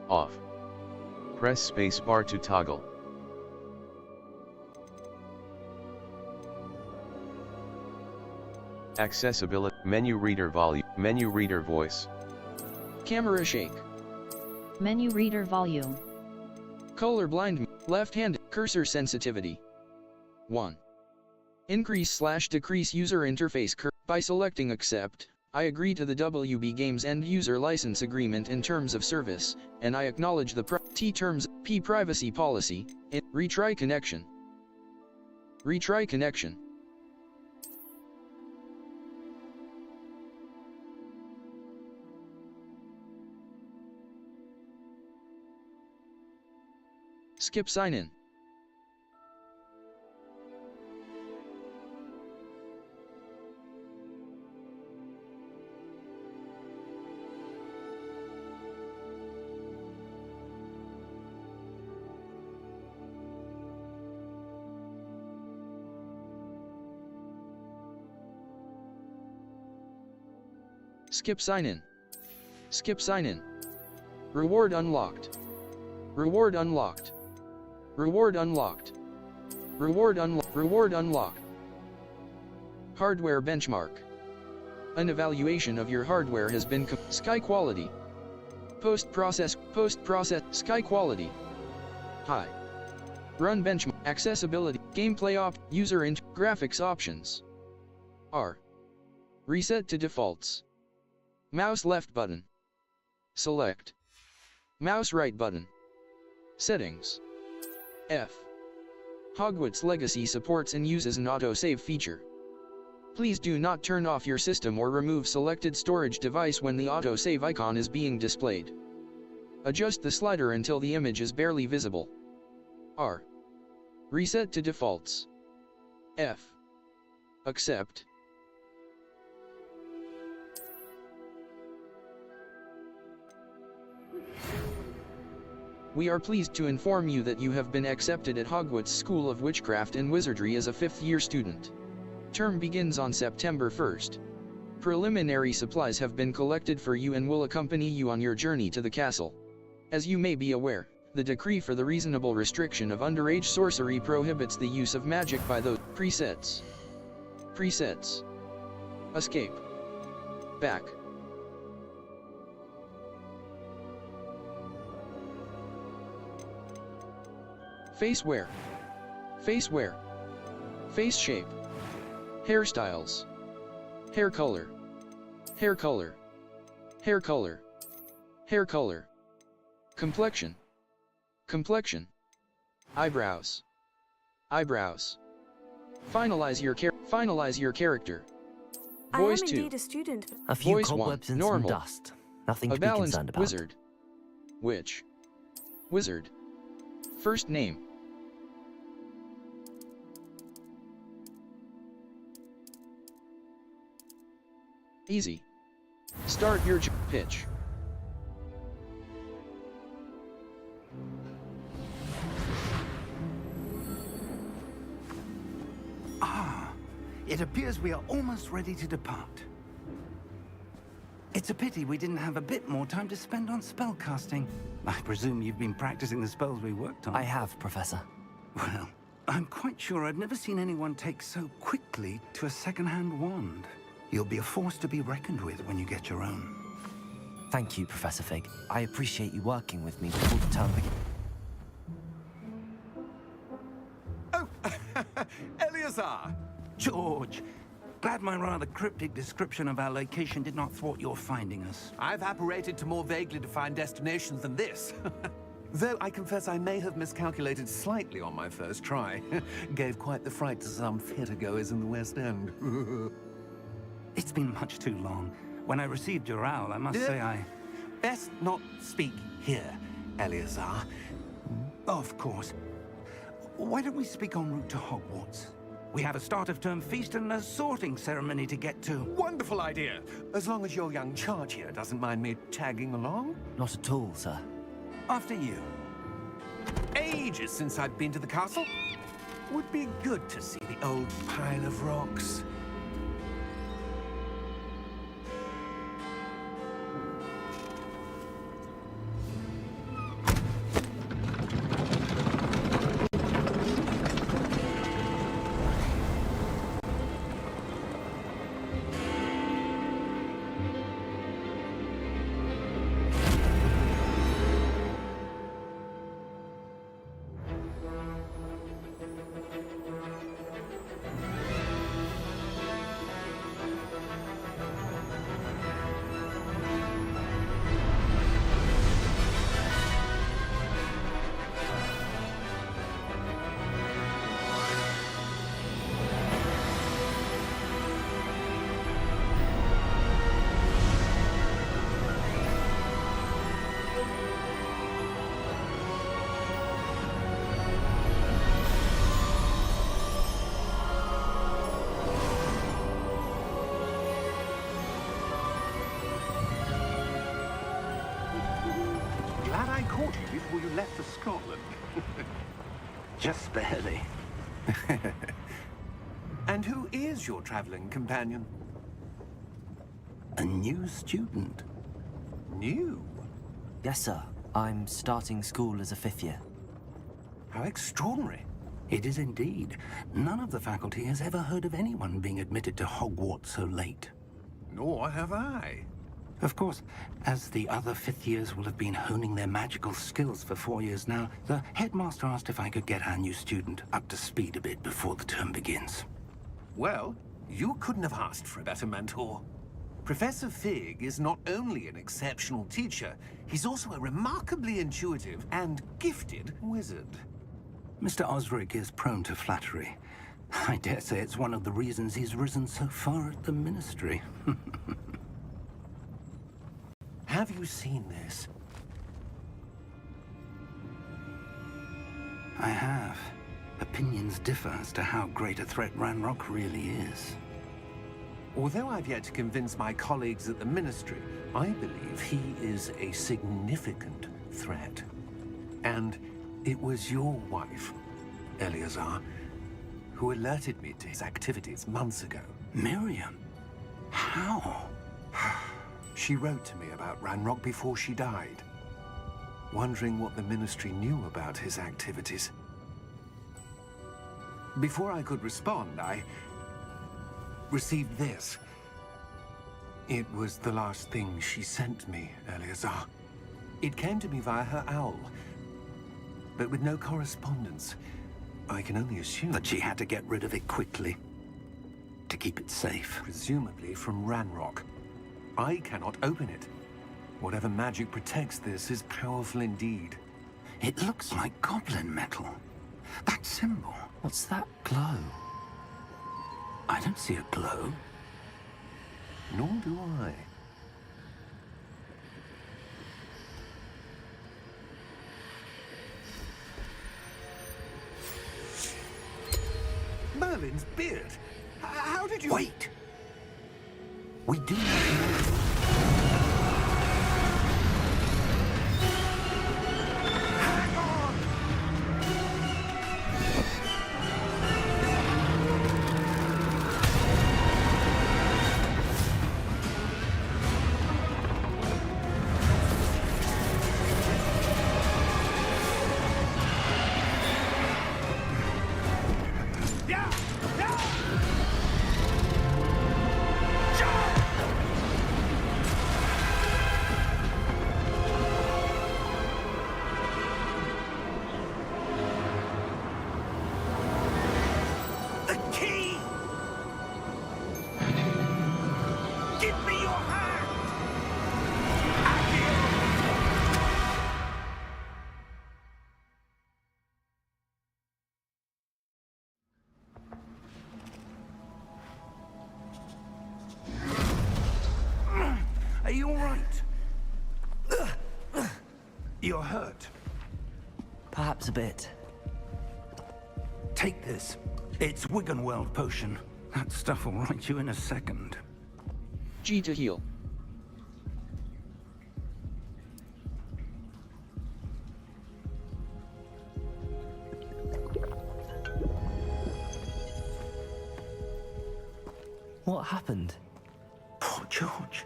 Off. Press spacebar to toggle. Accessibility, menu reader volume, menu reader voice. Camera shake. Menu reader volume. Color blind, left-handed, cursor sensitivity. 1. Increase/decrease user interface by selecting accept. I agree to the WB Games end user license agreement in terms of service, and I acknowledge the T terms, P privacy policy. Retry connection. Retry connection. Skip sign in. Skip sign in. Skip sign in. Reward unlocked. Reward unlocked. Reward unlocked. Reward unlocked. Hardware benchmark. An evaluation of your hardware has been sky quality. Post-process, sky quality. High. Run benchmark, accessibility, gameplay user graphics options. R. Reset to defaults. Mouse left button. Select. Mouse right button. Settings. F. Hogwarts Legacy supports and uses an autosave feature. Please do not turn off your system or remove selected storage device when the autosave icon is being displayed. Adjust the slider until the image is barely visible. R. Reset to defaults. F. Accept. We are pleased to inform you that you have been accepted at Hogwarts School of Witchcraft and Wizardry as a 5th-year student. Term begins on September 1st. Preliminary supplies have been collected for you and will accompany you on your journey to the castle. As you may be aware, the decree for the reasonable restriction of underage sorcery prohibits the use of magic by those presets. Presets. Escape. Back. Face wear. Face wear. Face shape. Hairstyles. Hair color. Hair color. Hair color. Hair color. Complexion. Complexion. Eyebrows. Eyebrows. Finalize your character. Voice 2. I am indeed a student. A few Voice 1. cobwebs and Normal. some dust. Nothing A to be balanced concerned about. wizard. Witch. Wizard. First name. Easy. Start your pitch. It appears we are almost ready to depart. It's a pity we didn't have a bit more time to spend on spellcasting. I presume you've been practicing the spells we worked on. I have, Professor. Well, I'm quite sure I've never seen anyone take so quickly to a second-hand wand. You'll be a force to be reckoned with when you get your own. Thank you, Professor Fig. I appreciate you working with me before the term begins. Oh, Eleazar! George, glad my rather cryptic description of our location did not thwart your finding us. I've apparated to more vaguely defined destinations than this. Though I confess I may have miscalculated slightly on my first try. Gave quite the fright to some theatergoers in the West End. It's been much too long. When I received your owl, I must say I... Best not speak here, Eleazar. Of course. Why don't we speak en route to Hogwarts? We have a start-of-term feast and a sorting ceremony to get to. Wonderful idea! As long as your young charge here doesn't mind me tagging along. Not at all, sir. After you. Ages since I've been to the castle. Would be good to see the old pile of rocks. caught you before you left for Scotland. Just barely. And who is your traveling companion? A new student. New? Yes, sir. I'm starting school as a 5th year. How extraordinary. It is indeed. None of the faculty has ever heard of anyone being admitted to Hogwarts so late. Nor have I. Of course, as the other 5th years will have been honing their magical skills for 4 years now, the headmaster asked if I could get our new student up to speed a bit before the term begins. Well, you couldn't have asked for a better mentor. Professor Fig is not only an exceptional teacher, he's also a remarkably intuitive and gifted wizard. Mr. Osric is prone to flattery. I dare say it's one of the reasons he's risen so far at the Ministry. Have you seen this? I have. Opinions differ as to how great a threat Ranrock really is. Although I've yet to convince my colleagues at the Ministry, I believe he is a significant threat. And it was your wife, Eleazar, who alerted me to his activities months ago. Miriam? How? She wrote to me about Ranrock before she died, wondering what the Ministry knew about his activities. Before I could respond, I received this. It was the last thing she sent me, Eleazar. It came to me via her owl, but with no correspondence. I can only assume That she had to get rid of it quickly. To keep it safe. presumably from Ranrock. I cannot open it. Whatever magic protects this is powerful indeed. It looks like goblin metal. That symbol. What's that glow? I don't see a glow. Nor do I. Merlin's beard. How did you... Wait! We do not know. Are you all right? You're hurt. Perhaps a bit. Take this. It's Wiggenweld potion. That stuff will right you in a second. G to heal. What happened? Poor George.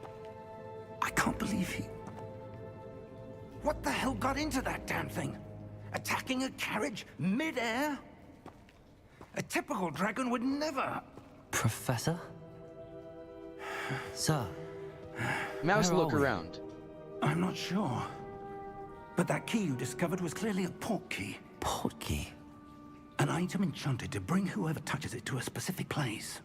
I can't believe he... What the hell got into that damn thing? Attacking a carriage mid-air? A typical dragon would never... Professor? Sir? Mouse, Where look are we? around. I'm not sure. But that key you discovered was clearly a port key. Port key? An item enchanted to bring whoever touches it to a specific place.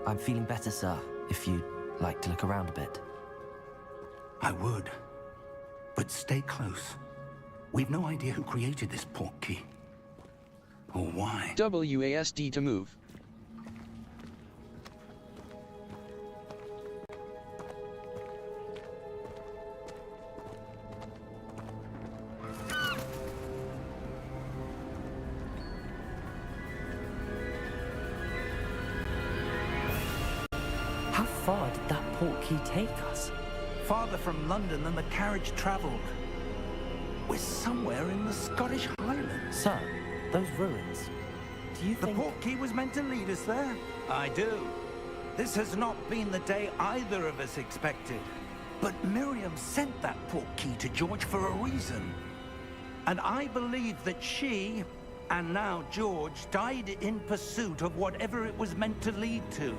I'm feeling better, sir, if you'd like to look around a bit. I would. But stay close. We've no idea who created this port key. Or why. WASD to move. How far did that portkey take us? Farther from London than the carriage travelled. We're somewhere in the Scottish Highlands. Sir, those ruins. Do you The think... portkey was meant to lead us there? I do. This has not been the day either of us expected. But Miriam sent that portkey to George for a reason. And I believe that she, and now George, died in pursuit of whatever it was meant to lead to.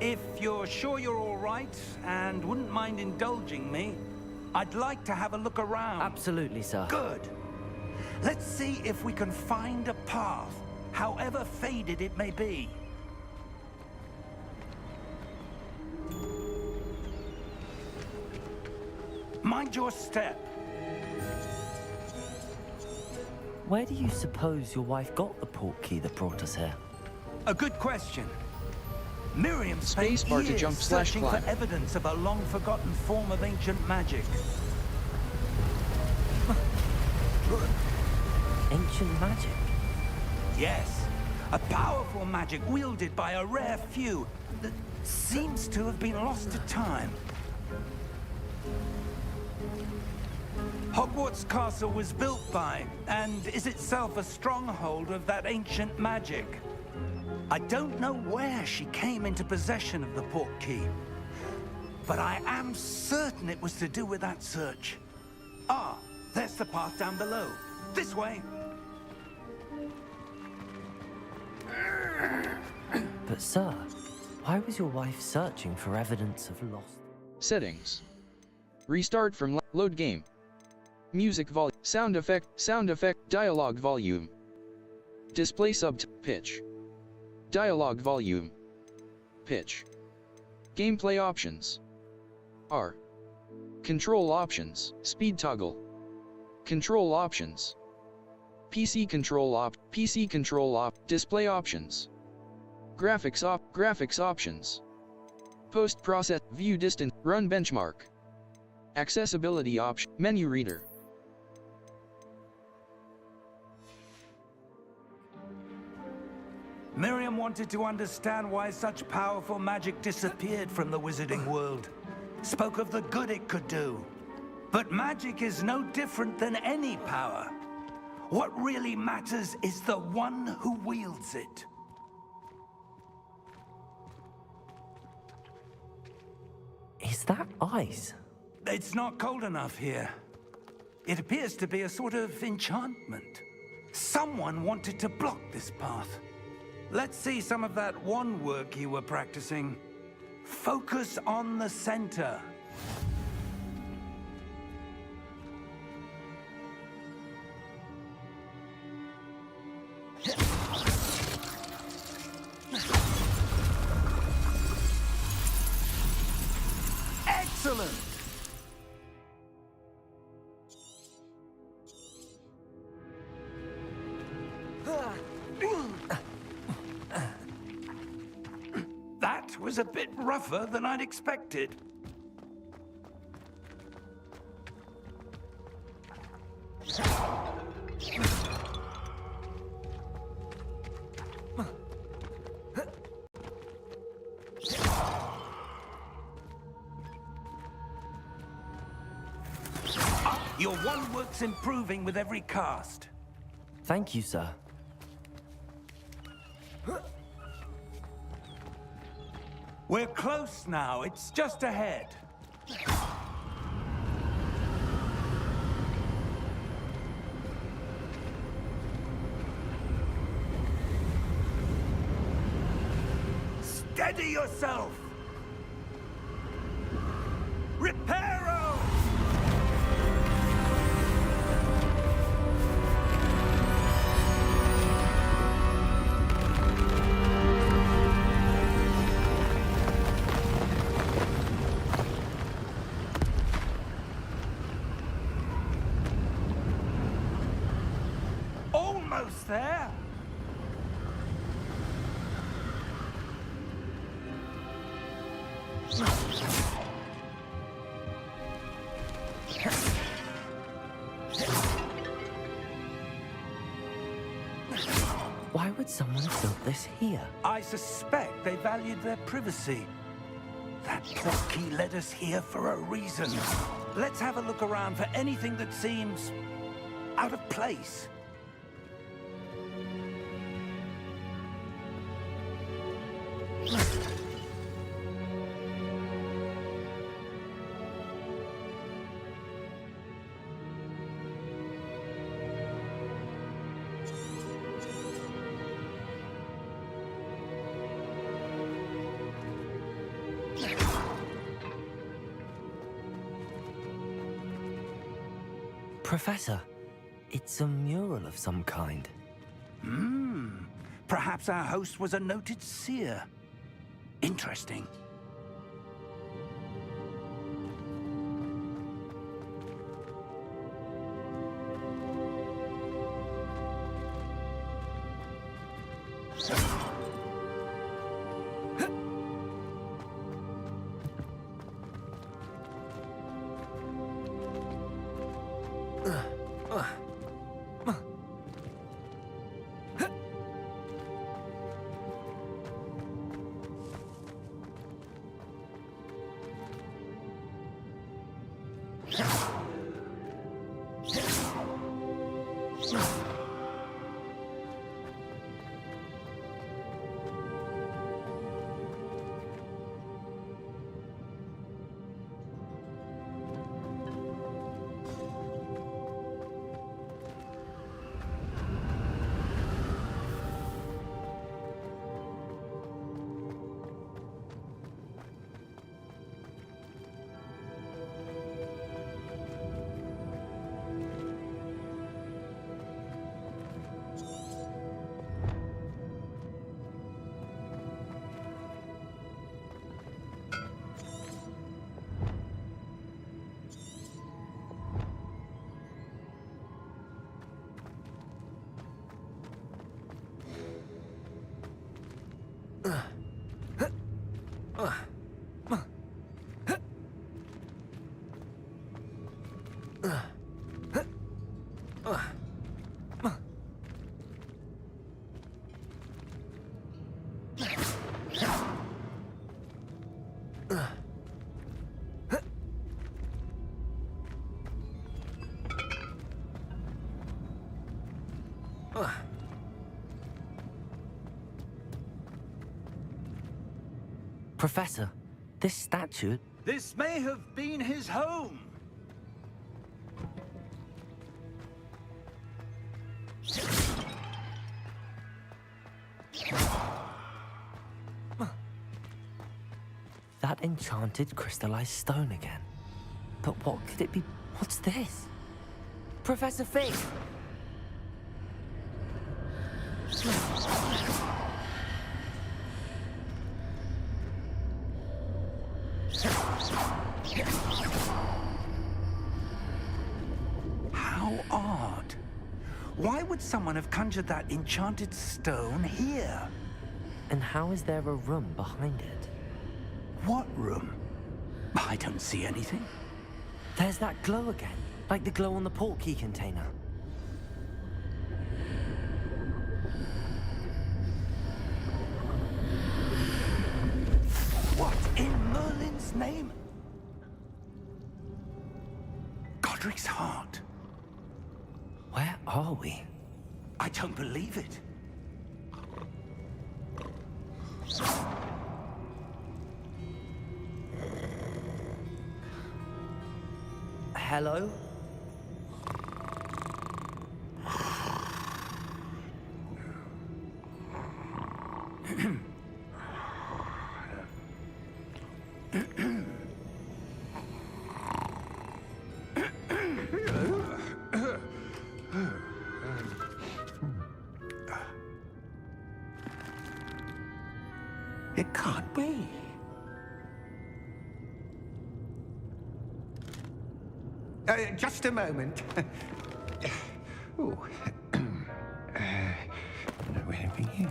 If you're sure you're all right, and wouldn't mind indulging me, I'd like to have a look around. Absolutely, sir. Good. Let's see if we can find a path, however faded it may be. Mind your step. Where do you suppose your wife got the portkey that brought us here? A good question. Miriam spent Spacebar to years jump / searching climb. for evidence of a long-forgotten form of ancient magic. Ancient magic? Yes, a powerful magic wielded by a rare few that seems to have been lost to time. Hogwarts Castle was built by, and is itself a stronghold of that ancient magic. I don't know where she came into possession of the portkey, but I am certain it was to do with that search. Ah, there's the path down below. This way. But sir, why was your wife searching for evidence of lost... Settings. Restart from load game. Music volume. Sound effect, dialogue volume. Display pitch. Dialogue volume. Pitch. Gameplay options. R. Control options. Speed toggle. Control options. PC control display options. Graphics options. Post process, view distance, run benchmark. Accessibility option, menu reader. Miriam wanted to understand why such powerful magic disappeared from the wizarding world. Spoke of the good it could do. But magic is no different than any power. What really matters is the one who wields it. Is that ice? It's not cold enough here. It appears to be a sort of enchantment. Someone wanted to block this path. Let's see some of that wand work you were practicing. Focus on the center. Excellent! That was a bit rougher than I'd expected. Your wand work's improving with every cast. Thank you, sir. We're close now. It's just ahead. Steady yourself! Reparo! Almost there. Why would someone have built this here? I suspect they valued their privacy. That portkey led us here for a reason. Let's have a look around for anything that seems out of place. Professor, it's a mural of some kind. Perhaps our host was a noted seer. Interesting. Professor, this statue... This may have been his home. That enchanted crystallized stone again. But what could it be? What's this? Professor Fig! How odd. Why would someone have conjured that enchanted stone here? And how is there a room behind it? What room? I don't see anything. There's that glow again, like the glow on the portkey container. What in Merlin's name? Godric's heart. Where are we? I don't believe it. Hello? It can't be. Just a moment. Oh. Wait a minute.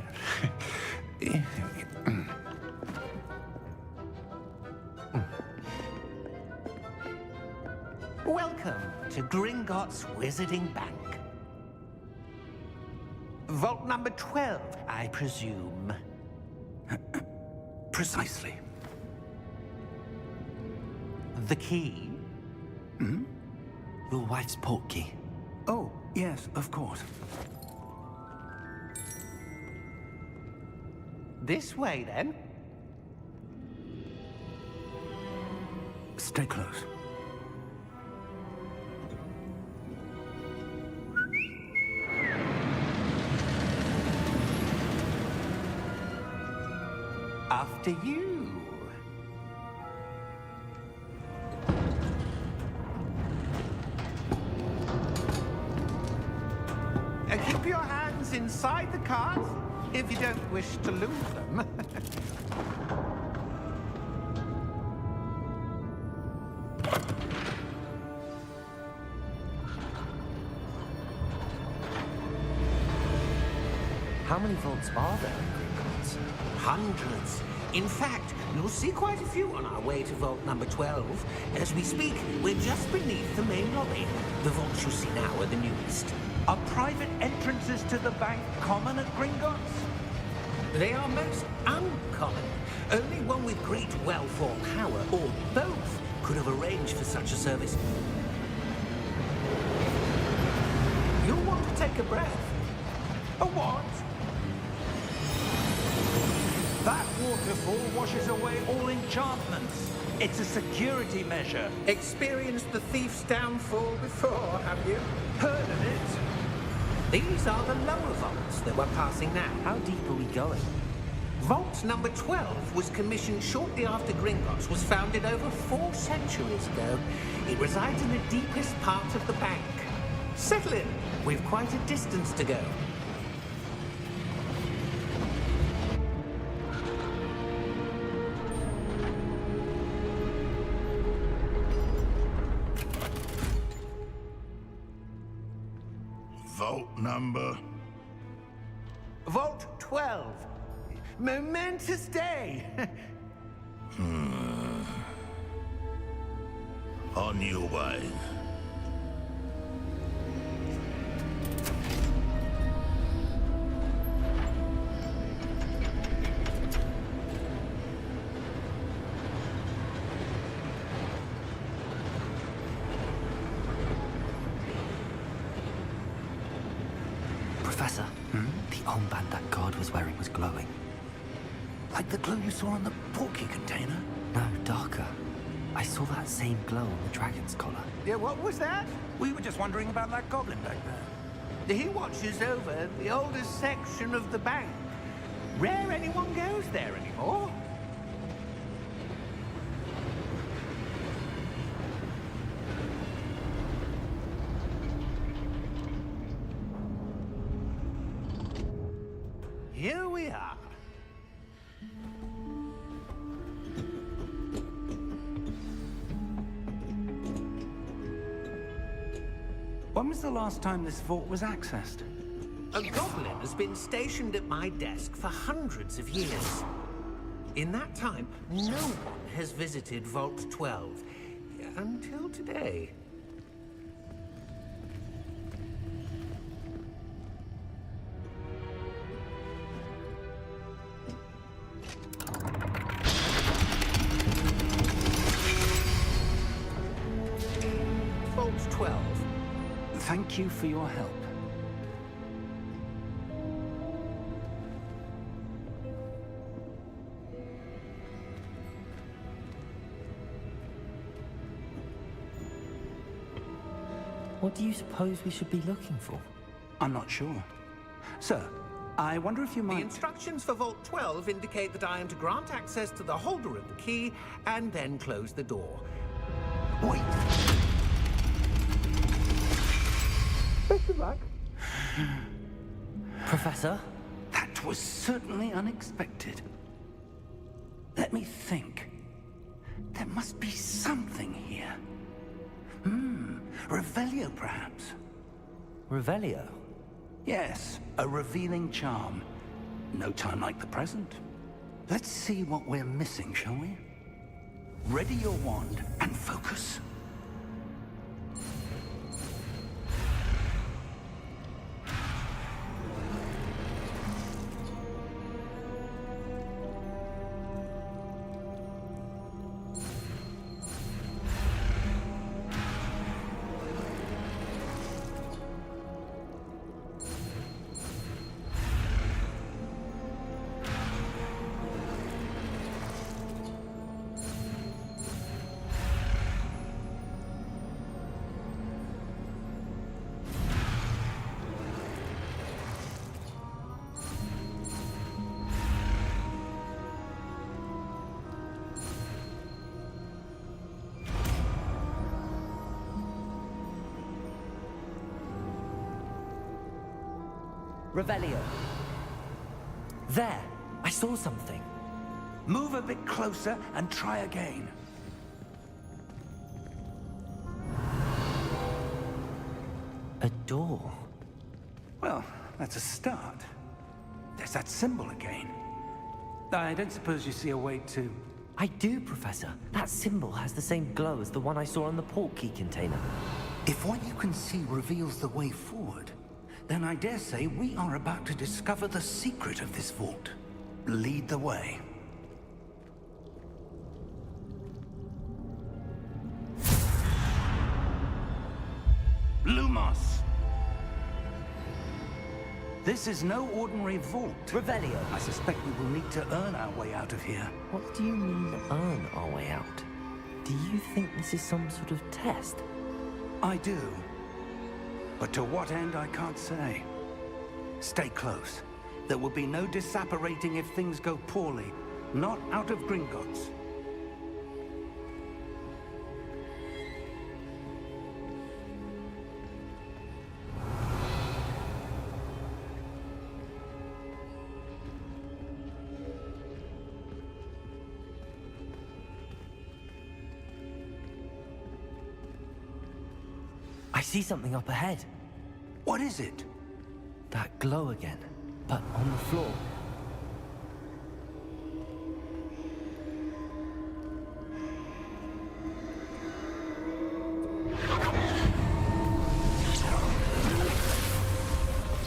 Welcome to Gringotts Wizarding Bank. Vault number 12, I presume. Precisely. The key? Your wife's portkey. Oh, yes, of course. This way, then. Stay close. After you. Keep your hands inside the cart if you don't wish to lose them. How many vaults are there in Gringotts? Hundreds. In fact, you'll see quite a few on our way to vault number 12. As we speak, we're just beneath the main lobby. The vaults you see now are the newest. Are private entrances to the bank common at Gringotts? They are most uncommon. Only one with great wealth or power, or both, could have arranged for such a service. You'll want to take a breath. A what? That waterfall washes away all enchantments. It's a security measure. Experienced the thief's downfall before, have you? Heard of it? These are the lower vaults that we're passing now. How deep are we going? Vault number 12 was commissioned shortly after Gringotts was founded over 4 centuries ago. It resides in the deepest part of the bank. Settle in. We've quite a distance to go. Vault number? Vault 12. Momentous day. On your way. Professor, the armband that guard was wearing was glowing. Like the glow you saw on the portkey container? No, darker. I saw that same glow on the dragon's collar. Yeah, what was that? We were just wondering about that goblin back there. He watches over the oldest section of the bank. Rare anyone goes there anymore. Here we are. When was the last time this vault was accessed? A goblin has been stationed at my desk for hundreds of years. In that time, no one has visited Vault 12. Until today. Vault 12. Thank you for your help. What do you suppose we should be looking for? I'm not sure. Sir, I wonder if you The might... instructions for Vault 12 indicate that I am to grant access to the holder of the key and then close the door. Wait! Best of luck. Professor? That was certainly unexpected. Let me think. There must be something here. Revelio, perhaps? Revelio? Yes, a revealing charm. No time like the present. Let's see what we're missing, shall we? Ready your wand and focus. Revelio. There, I saw something. Move a bit closer and try again. A door. Well, that's a start. There's that symbol again. I don't suppose you see a way to... I do, Professor. That symbol has the same glow as the one I saw on the port key container. If what you can see reveals the way forward, then I dare say we are about to discover the secret of this vault. Lead the way. Lumos! This is no ordinary vault. Revelio. I suspect we will need to earn our way out of here. What do you mean, earn our way out? Do you think this is some sort of test? I do. But to what end, I can't say. Stay close. There will be no disapparating if things go poorly. Not out of Gringotts. I see something up ahead. What is it? That glow again, but on the floor.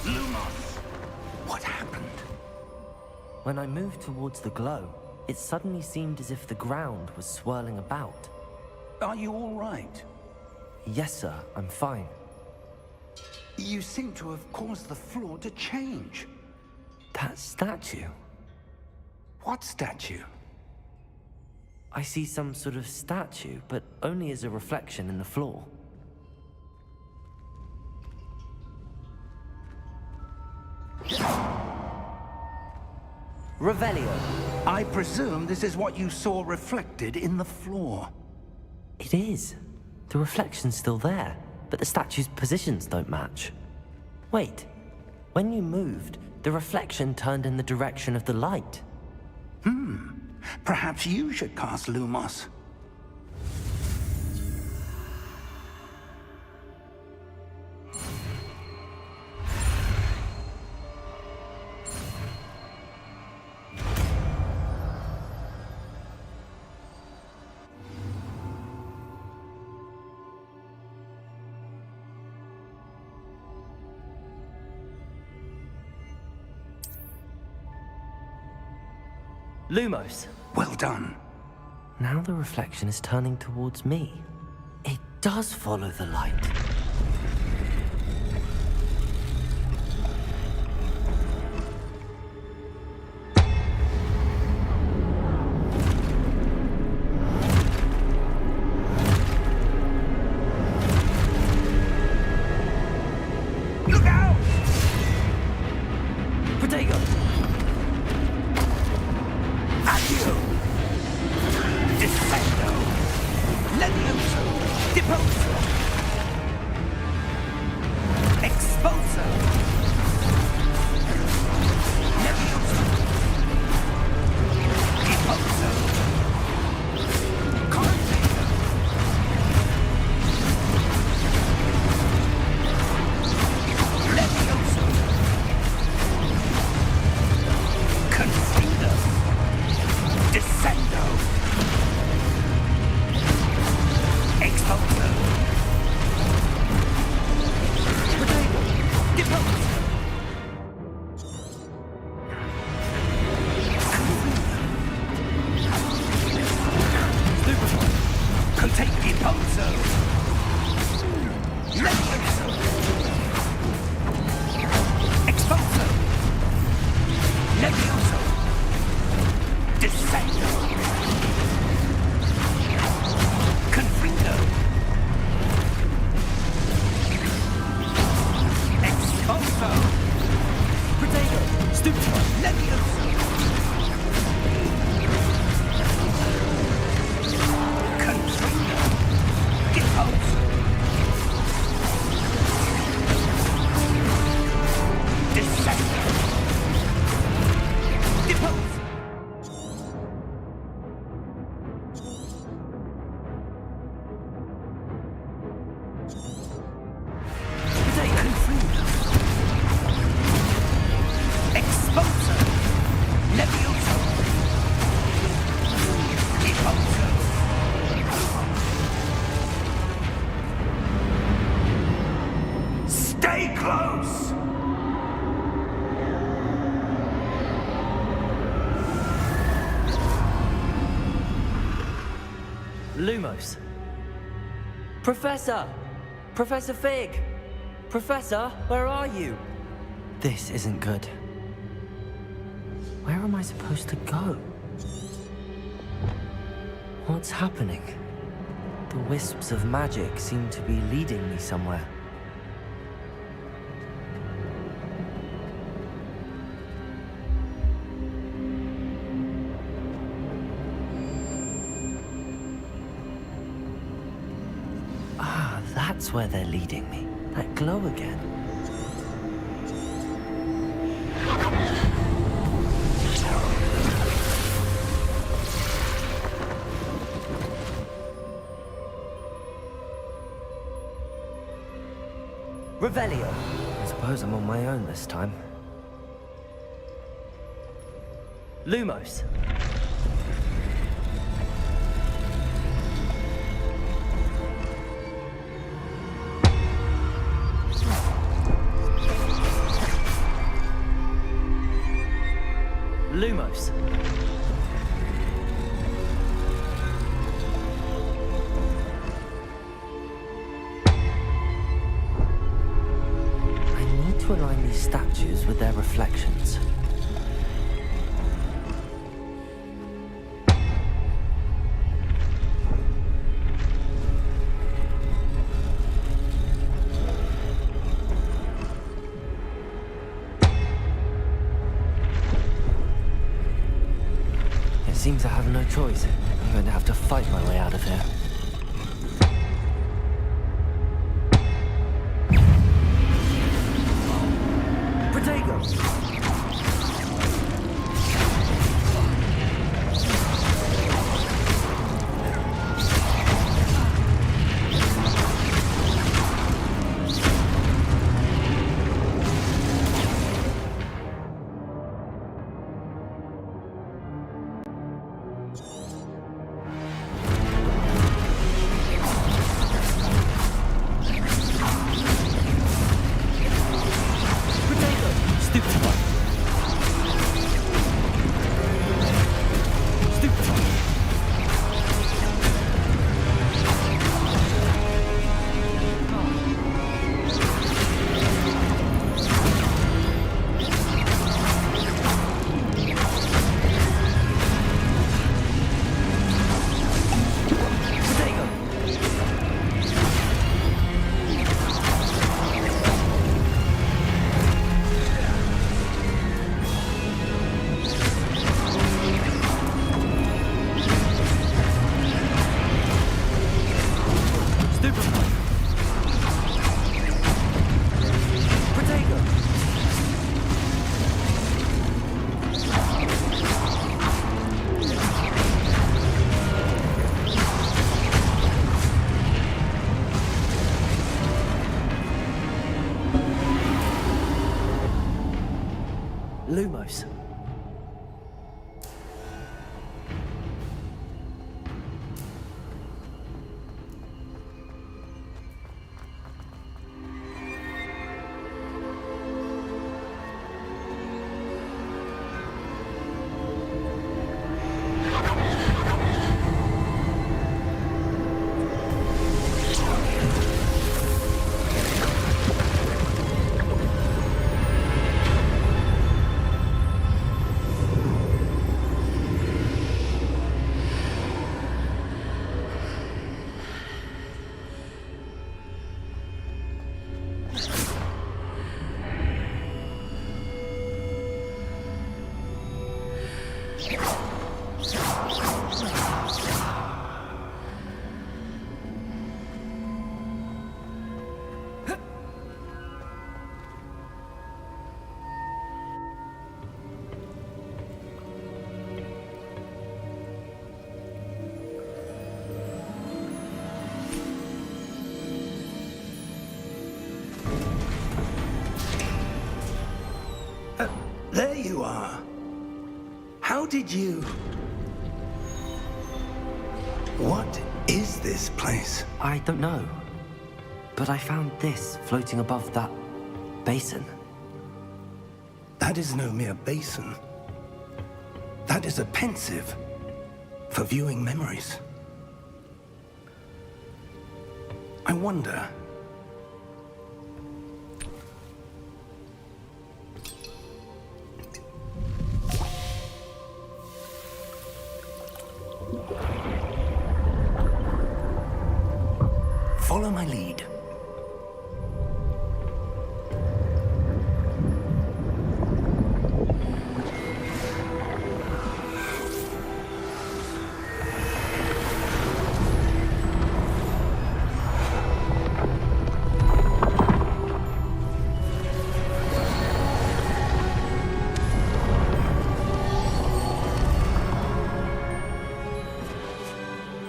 Lumos! What happened? When I moved towards the glow, it suddenly seemed as if the ground was swirling about. Are you all right? Yes, sir, I'm fine. You seem to have caused the floor to change. That statue? What statue? I see some sort of statue, but only as a reflection in the floor. Revelio. I presume this is what you saw reflected in the floor. It is. The reflection's still there, but the statue's positions don't match. Wait, when you moved, the reflection turned in the direction of the light. Perhaps you should cast Lumos. Lumos. Well done. Now the reflection is turning towards me. It does follow the light. Look out! Protego! Accio! Descendo! Levioso! Deposo! Exposo! Levioso! Deposo! Container! Levioso! Confido! Descendo! Exposo! Protego! Deposo! Contain Deposo! Levioso! Exposo! Levioso! Descendo! Confringo! Exposo! Protego! Stupido! Levioso! Confringo! Deposo! Descendo! Lumos. Professor! Professor Fig! Professor, where are you? This isn't good. Where am I supposed to go? What's happening? The wisps of magic seem to be leading me somewhere. Ah, that's where they're leading me. That glow again. Revelio. I suppose I'm on my own this time. Lumos. Lumos. To align these statues with their reflections. It seems I have no choice. I'm going to have to fight my way out of here. Lumos. There you are. How did you... What is this place? I don't know. But I found this floating above that basin. That is no mere basin. That is a pensive for viewing memories. I wonder... Follow my lead.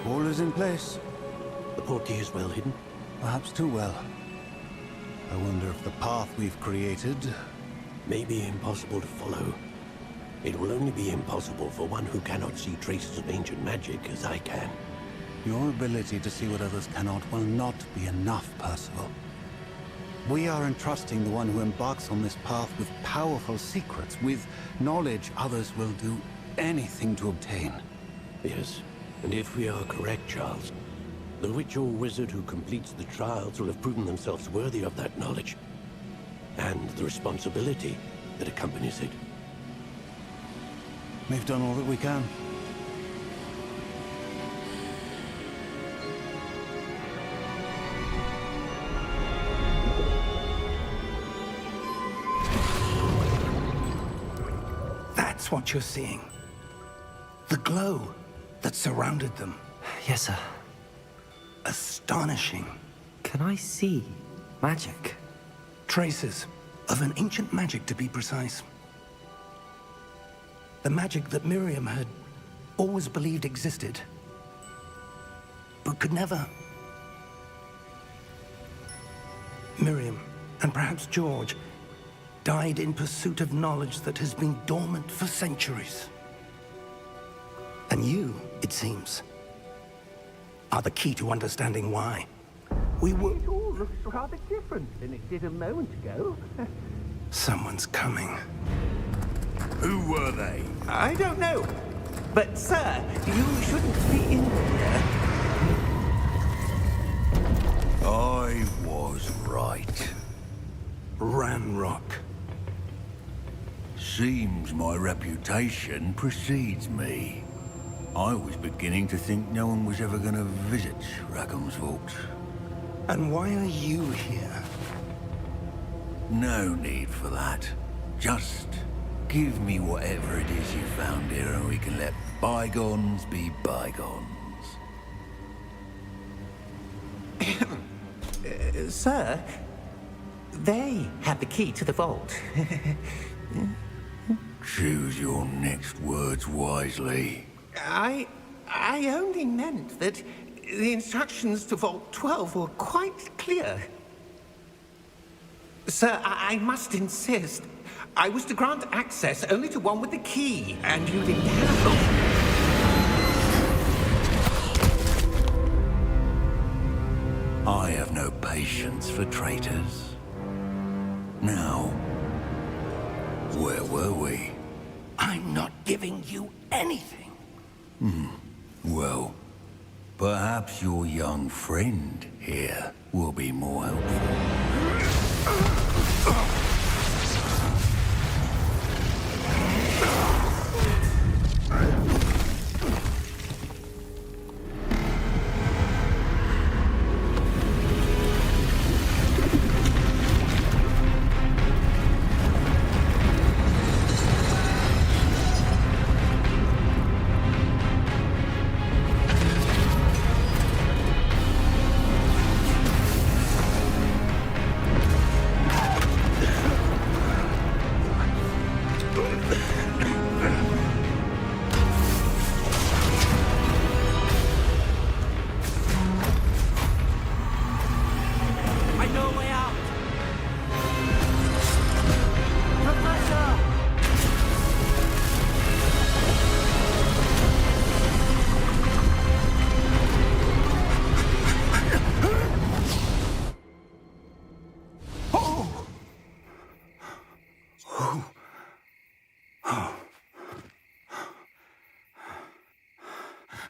All is in place. The portkey is well hidden. Perhaps too well. I wonder if the path we've created... May be impossible to follow. It will only be impossible for one who cannot see traces of ancient magic as I can. Your ability to see what others cannot will not be enough, Percival. We are entrusting the one who embarks on this path with powerful secrets, with knowledge others will do anything to obtain. Yes, and if we are correct, Charles, the witch or wizard who completes the trials will have proven themselves worthy of that knowledge, and the responsibility that accompanies it. We've done all that we can. That's what you're seeing. The glow that surrounded them. Yes, sir. Astonishing. Can I see magic? Traces of an ancient magic, to be precise. The magic that Miriam had always believed existed, but could never. Miriam, and perhaps George, died in pursuit of knowledge that has been dormant for centuries. And you, it seems, are the key to understanding why. We were... It all looks rather different than it did a moment ago. Someone's coming. Who were they? I don't know. But, sir, you shouldn't be in here. I was right. Ranrock. Seems my reputation precedes me. I was beginning to think no one was ever going to visit Rackham's Vault. And why are you here? No need for that. Just give me whatever it is you found here and we can let bygones be bygones. Sir, they have the key to the vault. Choose your next words wisely. I only meant that the instructions to Vault 12 were quite clear. Sir, I must insist. I was to grant access only to one with the key, and you didn't have it. I have no patience for traitors. Now, where were we? I'm not giving you anything. Well, perhaps your young friend here will be more helpful.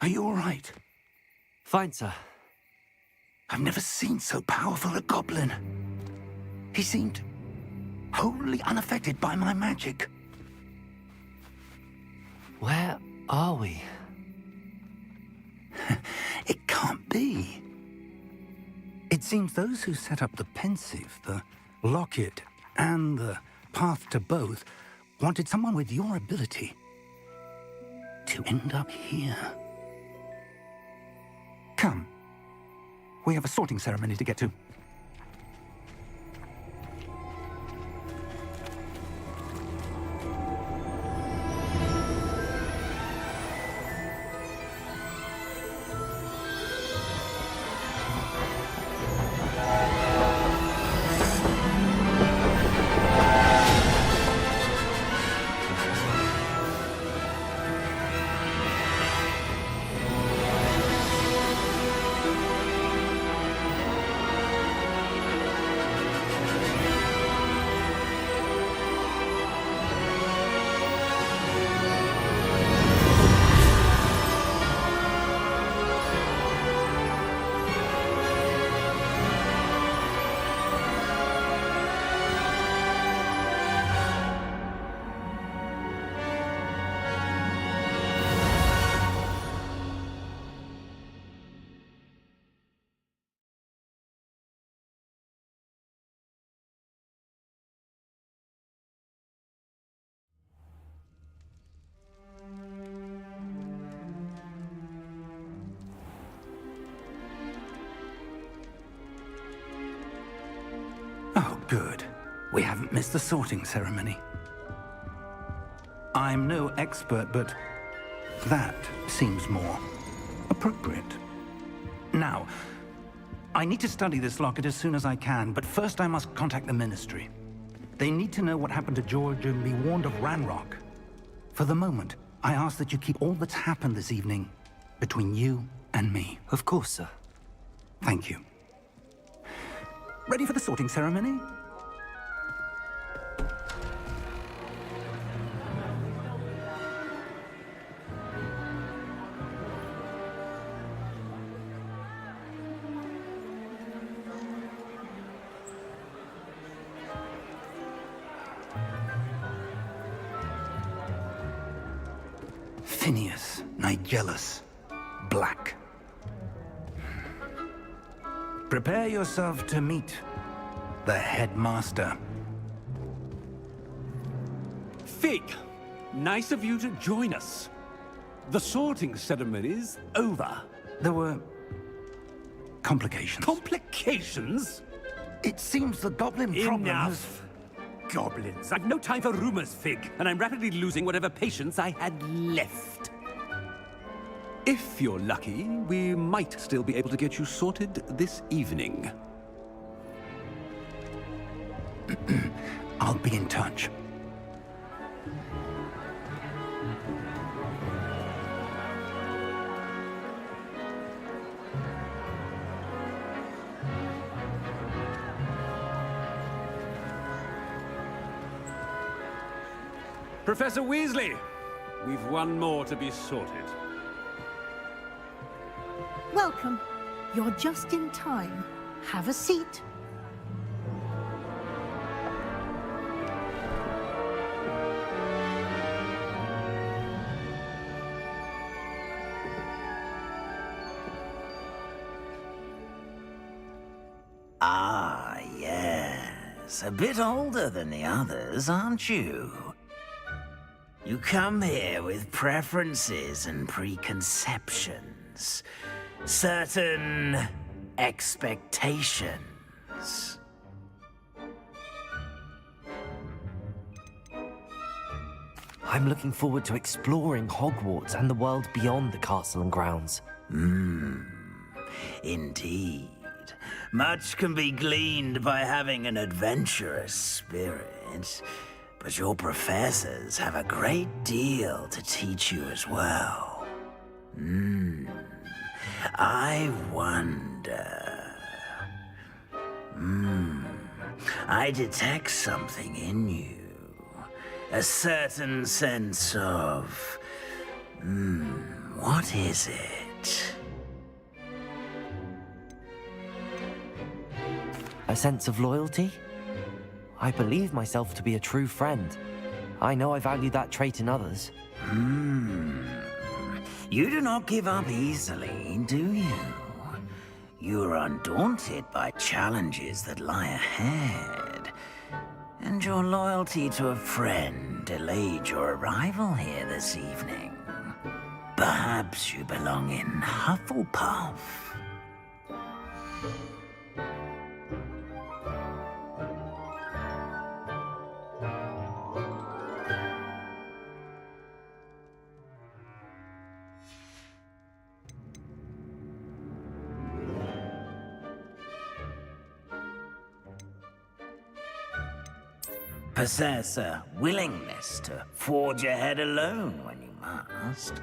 Are you all right? Fine, sir. I've never seen so powerful a goblin. He seemed wholly unaffected by my magic. Where are we? It can't be. It seems those who set up the pensive, the locket, and the path to both wanted someone with your ability to end up here. Come. We have a sorting ceremony to get to. Oh, good. We haven't missed the sorting ceremony. I'm no expert, but that seems more appropriate. Now, I need to study this locket as soon as I can, but first I must contact the Ministry. They need to know what happened to George and be warned of Ranrock. For the moment, I ask that you keep all that's happened this evening between you and me. Of course, sir. Thank you. Ready for the sorting ceremony? Phineas, Nigellus, Black. Prepare yourself to meet the headmaster. Fig, nice of you to join us. The sorting ceremony's over. There were complications. Complications? It seems the goblin problem has... Enough! Goblins. I've no time for rumors, Fig, and I'm rapidly losing whatever patience I had left. If you're lucky, we might still be able to get you sorted this evening. I'll be in touch. Professor Weasley, we've one more to be sorted. Welcome. You're just in time. Have a seat. Ah, yes. A bit older than the others, aren't you? You come here with preferences and preconceptions. Certain expectations. I'm looking forward to exploring Hogwarts and the world beyond the castle and grounds. Indeed. Much can be gleaned by having an adventurous spirit, but your professors have a great deal to teach you as well. I wonder... I detect something in you. A certain sense of... what is it? A sense of loyalty? I believe myself to be a true friend. I know I value that trait in others. You do not give up easily, do you? You are undaunted by challenges that lie ahead. And your loyalty to a friend delayed your arrival here this evening. Perhaps you belong in Hufflepuff. Possess a willingness to forge ahead alone when you must.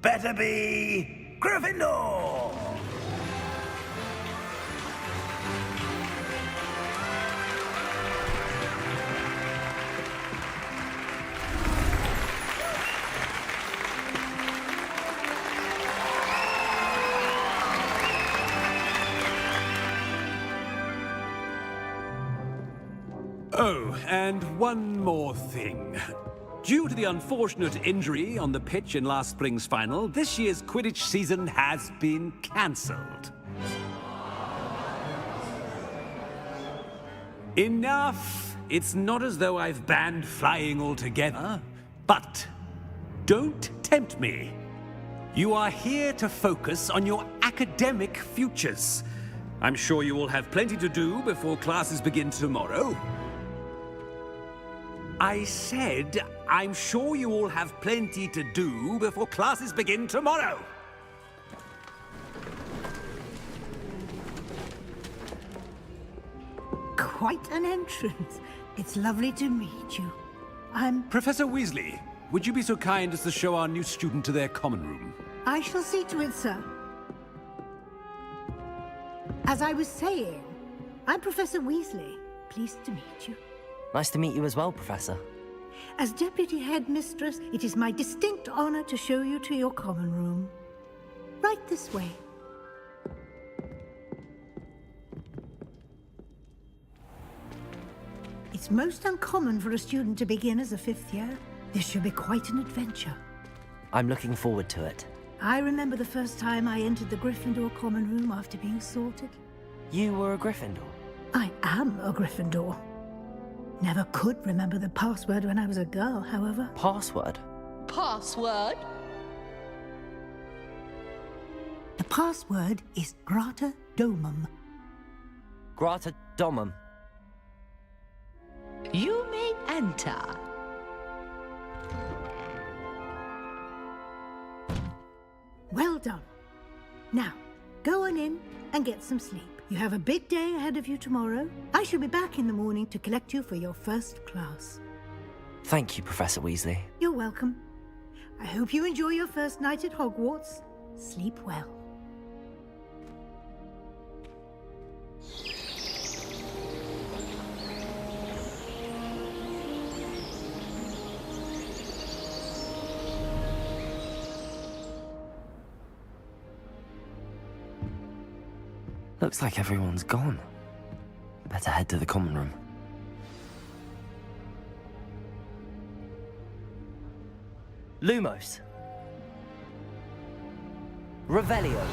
Better be Gryffindor! Oh, and one more thing. Due to the unfortunate injury on the pitch in last spring's final, this year's Quidditch season has been cancelled. Enough! It's not as though I've banned flying altogether, but don't tempt me. You are here to focus on your academic futures. I'm sure you will have plenty to do before classes begin tomorrow. I said, I'm sure you all have plenty to do before classes begin tomorrow. Quite an entrance. It's lovely to meet you. Professor Weasley, would you be so kind as to show our new student to their common room? I shall see to it, sir. As I was saying, I'm Professor Weasley. Pleased to meet you. Nice to meet you as well, Professor. As Deputy Headmistress, it is my distinct honor to show you to your common room. Right this way. It's most uncommon for a student to begin as a fifth year. This should be quite an adventure. I'm looking forward to it. I remember the first time I entered the Gryffindor common room after being sorted. You were a Gryffindor? I am a Gryffindor. Never could remember the password when I was a girl, however. Password? Password? The password is Grata Domum. Grata Domum. You may enter. Well done. Now, go on in and get some sleep. You have a big day ahead of you tomorrow. I shall be back in the morning to collect you for your first class. Thank you, Professor Weasley. You're welcome. I hope you enjoy your first night at Hogwarts. Sleep well. Looks like everyone's gone. Better head to the common room. Lumos. Revelio.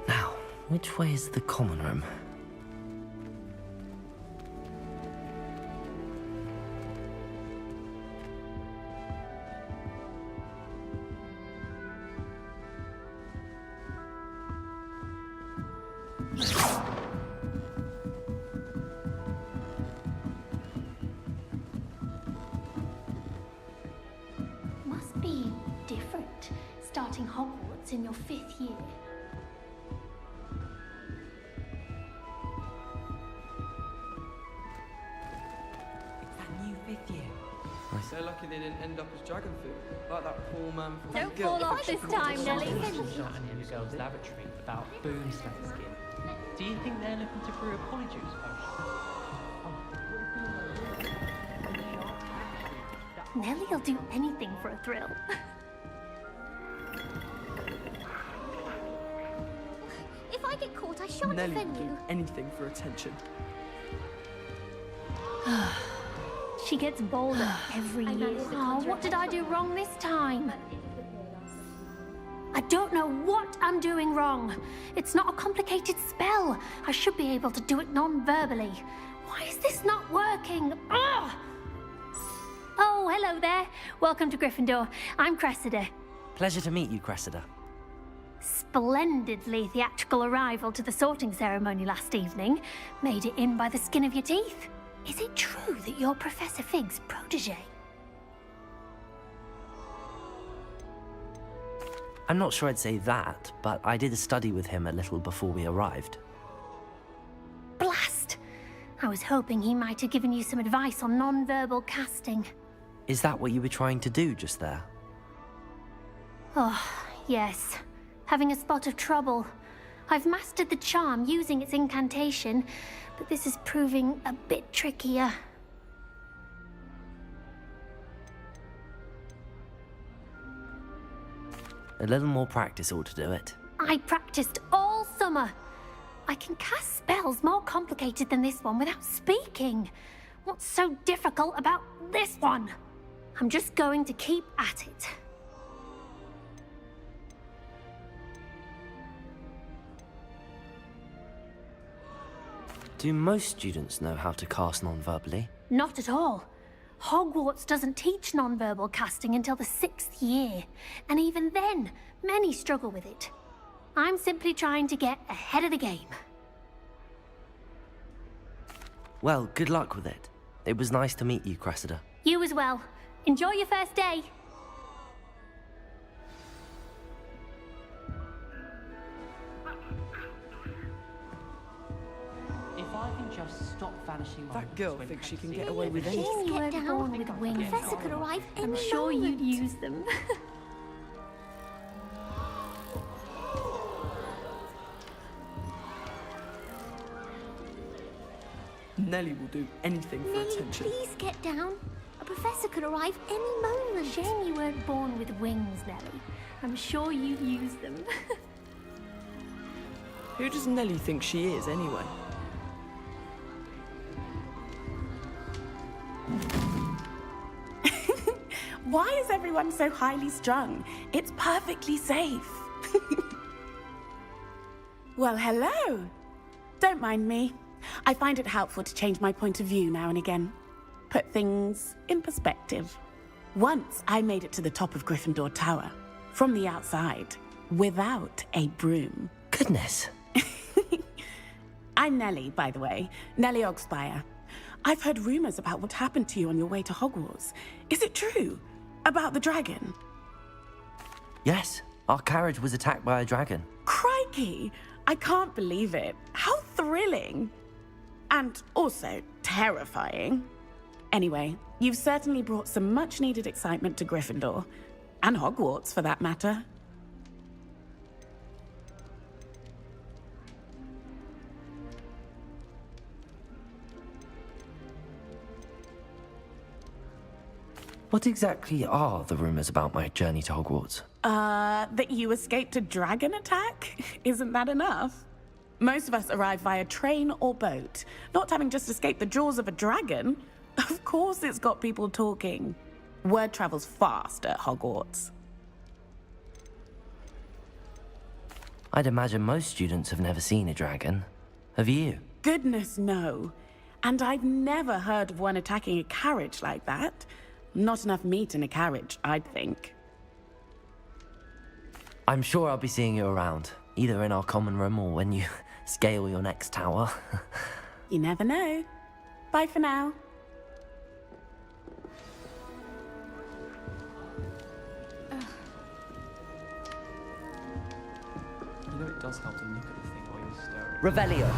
Now, which way is the common room? Must be different, starting Hogwarts in your 5th year. It's that new 5th year. So lucky they didn't end up as dragon food, like that poor man from Don't Guild. fall off this time, Nelly. Shot in the girls' lavatory about boom skin. Do you think they're looking to brew a polyjuice potion? Nelly'll do anything for a thrill. If I get caught, I shan't Nelly will defend do you. anything for attention. She gets bolder every year. Oh, what did I do wrong this time? I don't know what I'm doing wrong. It's not a complicated spell. I should be able to do it non-verbally. Why is this not working? Ugh! Oh, hello there. Welcome to Gryffindor. I'm Cressida. Pleasure to meet you, Cressida. Splendidly theatrical arrival to the sorting ceremony last evening. Made it in by the skin of your teeth. Is it true that you're Professor Fig's protege? I'm not sure I'd say that, but I did study with him a little before we arrived. Blast! I was hoping he might have given you some advice on non-verbal casting. Is that what you were trying to do just there? Oh, yes. Having a spot of trouble. I've mastered the charm using its incantation, but this is proving a bit trickier. A little more practice ought to do it. I practiced all summer. I can cast spells more complicated than this one without speaking. What's so difficult about this one? I'm just going to keep at it. Do most students know how to cast non-verbally? Not at all. Hogwarts doesn't teach non-verbal casting until the 6th year, and even then, many struggle with it. I'm simply trying to get ahead of the game. Well, good luck with it. It was nice to meet you, Cressida. You as well. Enjoy your first day. If I can just stop vanishing. That girl thinks she can get away with She's anything. get down with wings. Professor could arrive I'm sure you'd use them. Nelly will do anything for Nelly, attention. please get down. A professor could arrive any moment. Shame you weren't born with wings, Nelly. I'm sure you'd use them. Who does Nelly think she is, anyway? Why is everyone so highly strung? It's perfectly safe. Well, hello. Don't mind me. I find it helpful to change my point of view now and again. Put things in perspective. Once I made it to the top of Gryffindor Tower, from the outside, without a broom. Goodness. I'm Nelly, by the way. Nelly Ogspire. I've heard rumors about what happened to you on your way to Hogwarts. Is it true? About the dragon? Yes, our carriage was attacked by a dragon. Crikey! I can't believe it. How thrilling! And also terrifying. Anyway, you've certainly brought some much-needed excitement to Gryffindor. And Hogwarts, for that matter. What exactly are the rumors about my journey to Hogwarts? That you escaped a dragon attack? Isn't that enough? Most of us arrive via train or boat, not having just escaped the jaws of a dragon. Of course it's got people talking. Word travels fast at Hogwarts. I'd imagine most students have never seen a dragon. Have you? Goodness, no. And I've never heard of one attacking a carriage like that. Not enough meat in a carriage, I'd think. I'm sure I'll be seeing you around, either in our common room or when you scale your next tower. You never know. Bye for now. You know it does help to look at the thing while you're staring. Revelio.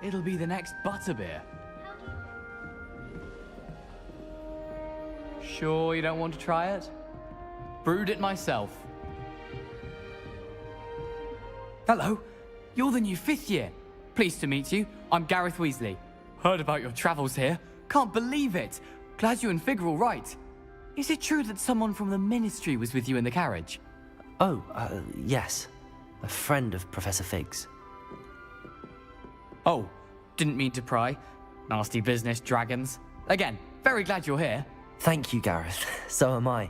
It'll be the next butterbeer. Sure you don't want to try it? Brewed it myself. Hello, you're the new 5th year. Pleased to meet you. I'm Gareth Weasley. Heard about your travels here. Can't believe it. Glad you and Fig are all right. Is it true that someone from the Ministry was with you in the carriage? Oh, yes. A friend of Professor Fig's. Oh, didn't mean to pry. Nasty business, dragons. Again, very glad you're here. Thank you, Gareth. So am I.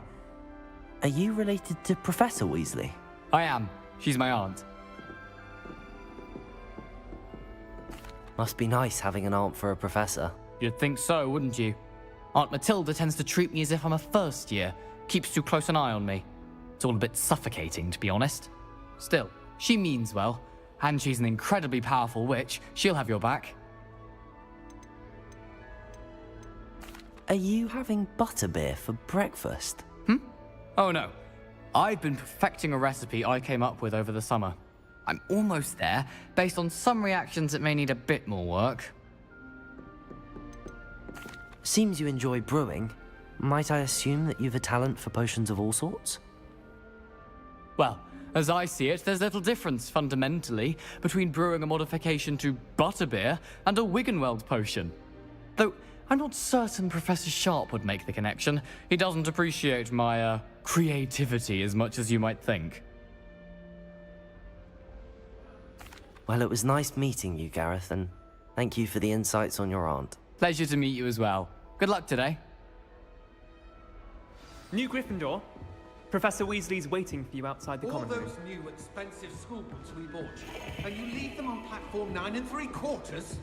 Are you related to Professor Weasley? I am. She's my aunt. Must be nice having an aunt for a professor. You'd think so, wouldn't you? Aunt Matilda tends to treat me as if I'm a first year. Keeps too close an eye on me. It's all a bit suffocating, to be honest. Still, she means well. And she's an incredibly powerful witch. She'll have your back. Are you having butterbeer for breakfast? Oh no. I've been perfecting a recipe I came up with over the summer. I'm almost there, based on some reactions that may need a bit more work. Seems you enjoy brewing. Might I assume that you've a talent for potions of all sorts? Well, as I see it, there's little difference, fundamentally, between brewing a modification to butterbeer and a Wiggenweld potion. Though, I'm not certain Professor Sharp would make the connection. He doesn't appreciate my, creativity as much as you might think. Well, it was nice meeting you, Gareth, and thank you for the insights on your aunt. Pleasure to meet you as well. Good luck today. New Gryffindor. Professor Weasley's waiting for you outside the All common room. those new expensive school books we bought you, and you leave them on platform 9 3/4?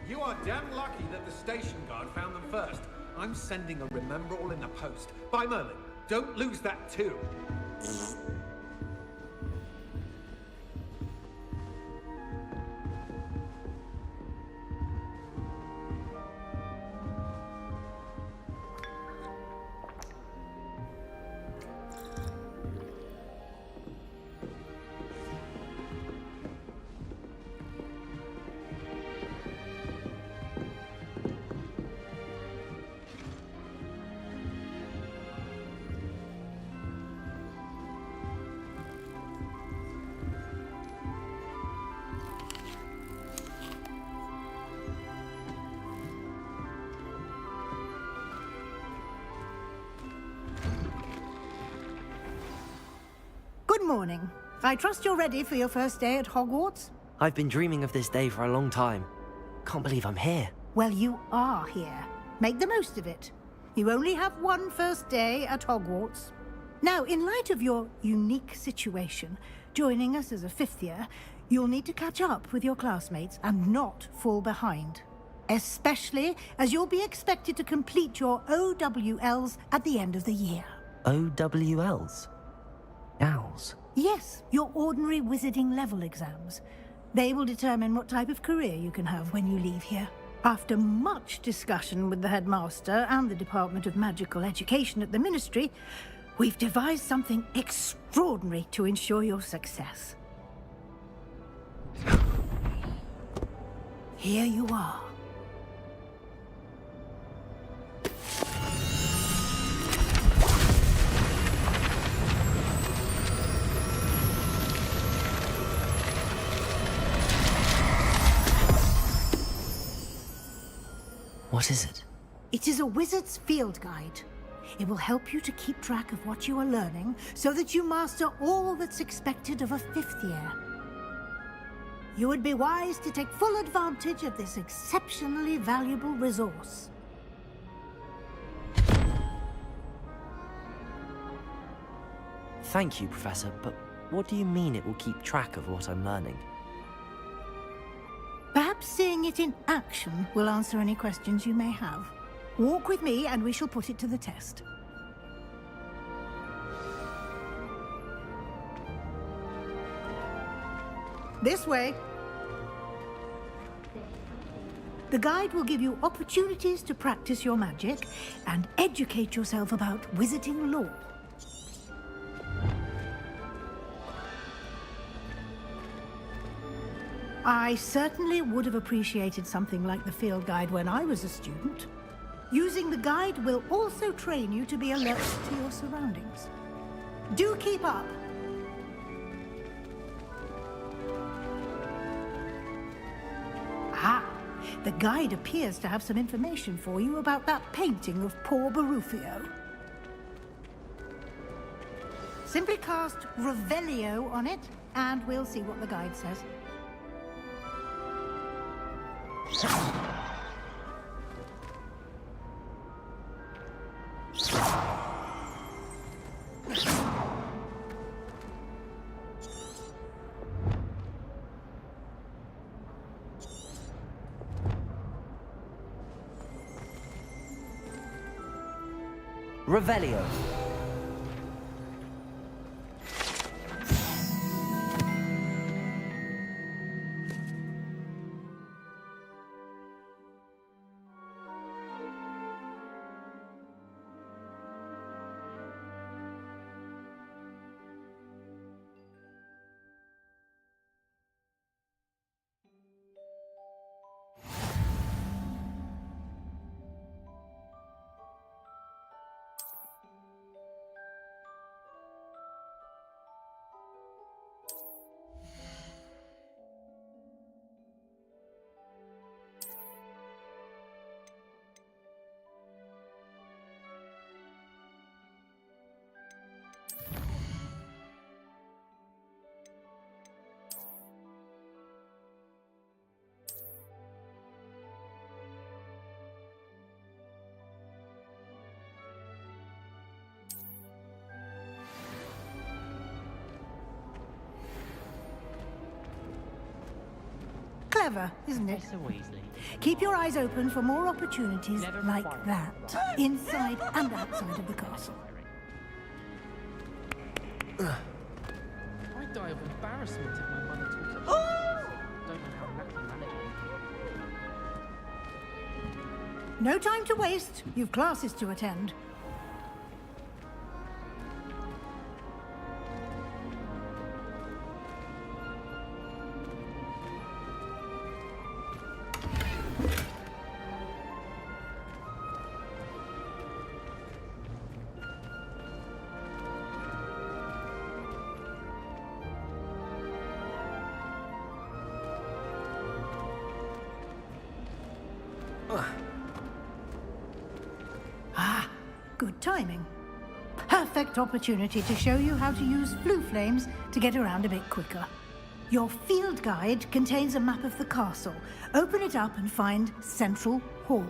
You are damn lucky that the station guard found them first. I'm sending a remember all in the post. By Merlin, don't lose that too. Good morning. I trust you're ready for your first day at Hogwarts? I've been dreaming of this day for a long time. Can't believe I'm here. Well, you are here. Make the most of it. You only have one first day at Hogwarts. Now, in light of your unique situation, joining us as a 5th year, you'll need to catch up with your classmates and not fall behind. Especially as you'll be expected to complete your OWLs at the end of the year. OWLs? Owls? Yes, your ordinary wizarding level exams. They will determine what type of career you can have when you leave here. After much discussion with the headmaster and the Department of Magical Education at the Ministry, we've devised something extraordinary to ensure your success. Here you are. What is it? It is a wizard's field guide. It will help you to keep track of what you are learning so that you master all that's expected of a 5th year. You would be wise to take full advantage of this exceptionally valuable resource. Thank you, Professor, but what do you mean it will keep track of what I'm learning? Perhaps seeing it in action will answer any questions you may have. Walk with me and we shall put it to the test. This way. The guide will give you opportunities to practice your magic and educate yourself about wizarding lore. I certainly would have appreciated something like the field guide when I was a student. Using the guide will also train you to be alert to your surroundings. Do keep up. Ah, the guide appears to have some information for you about that painting of poor Barufio. Simply cast Revelio on it, and we'll see what the guide says. Revelio. Clever, isn't it? Professor Weasley. Keep your eyes open for more opportunities like that, inside and outside of the castle. I'd die of embarrassment if my mother took such a don't know how Natalie managed it. No time to waste. You've classes to attend. Ah, good timing. Perfect opportunity to show you how to use flue flames to get around a bit quicker. Your field guide contains a map of the castle. Open it up and find Central Hall.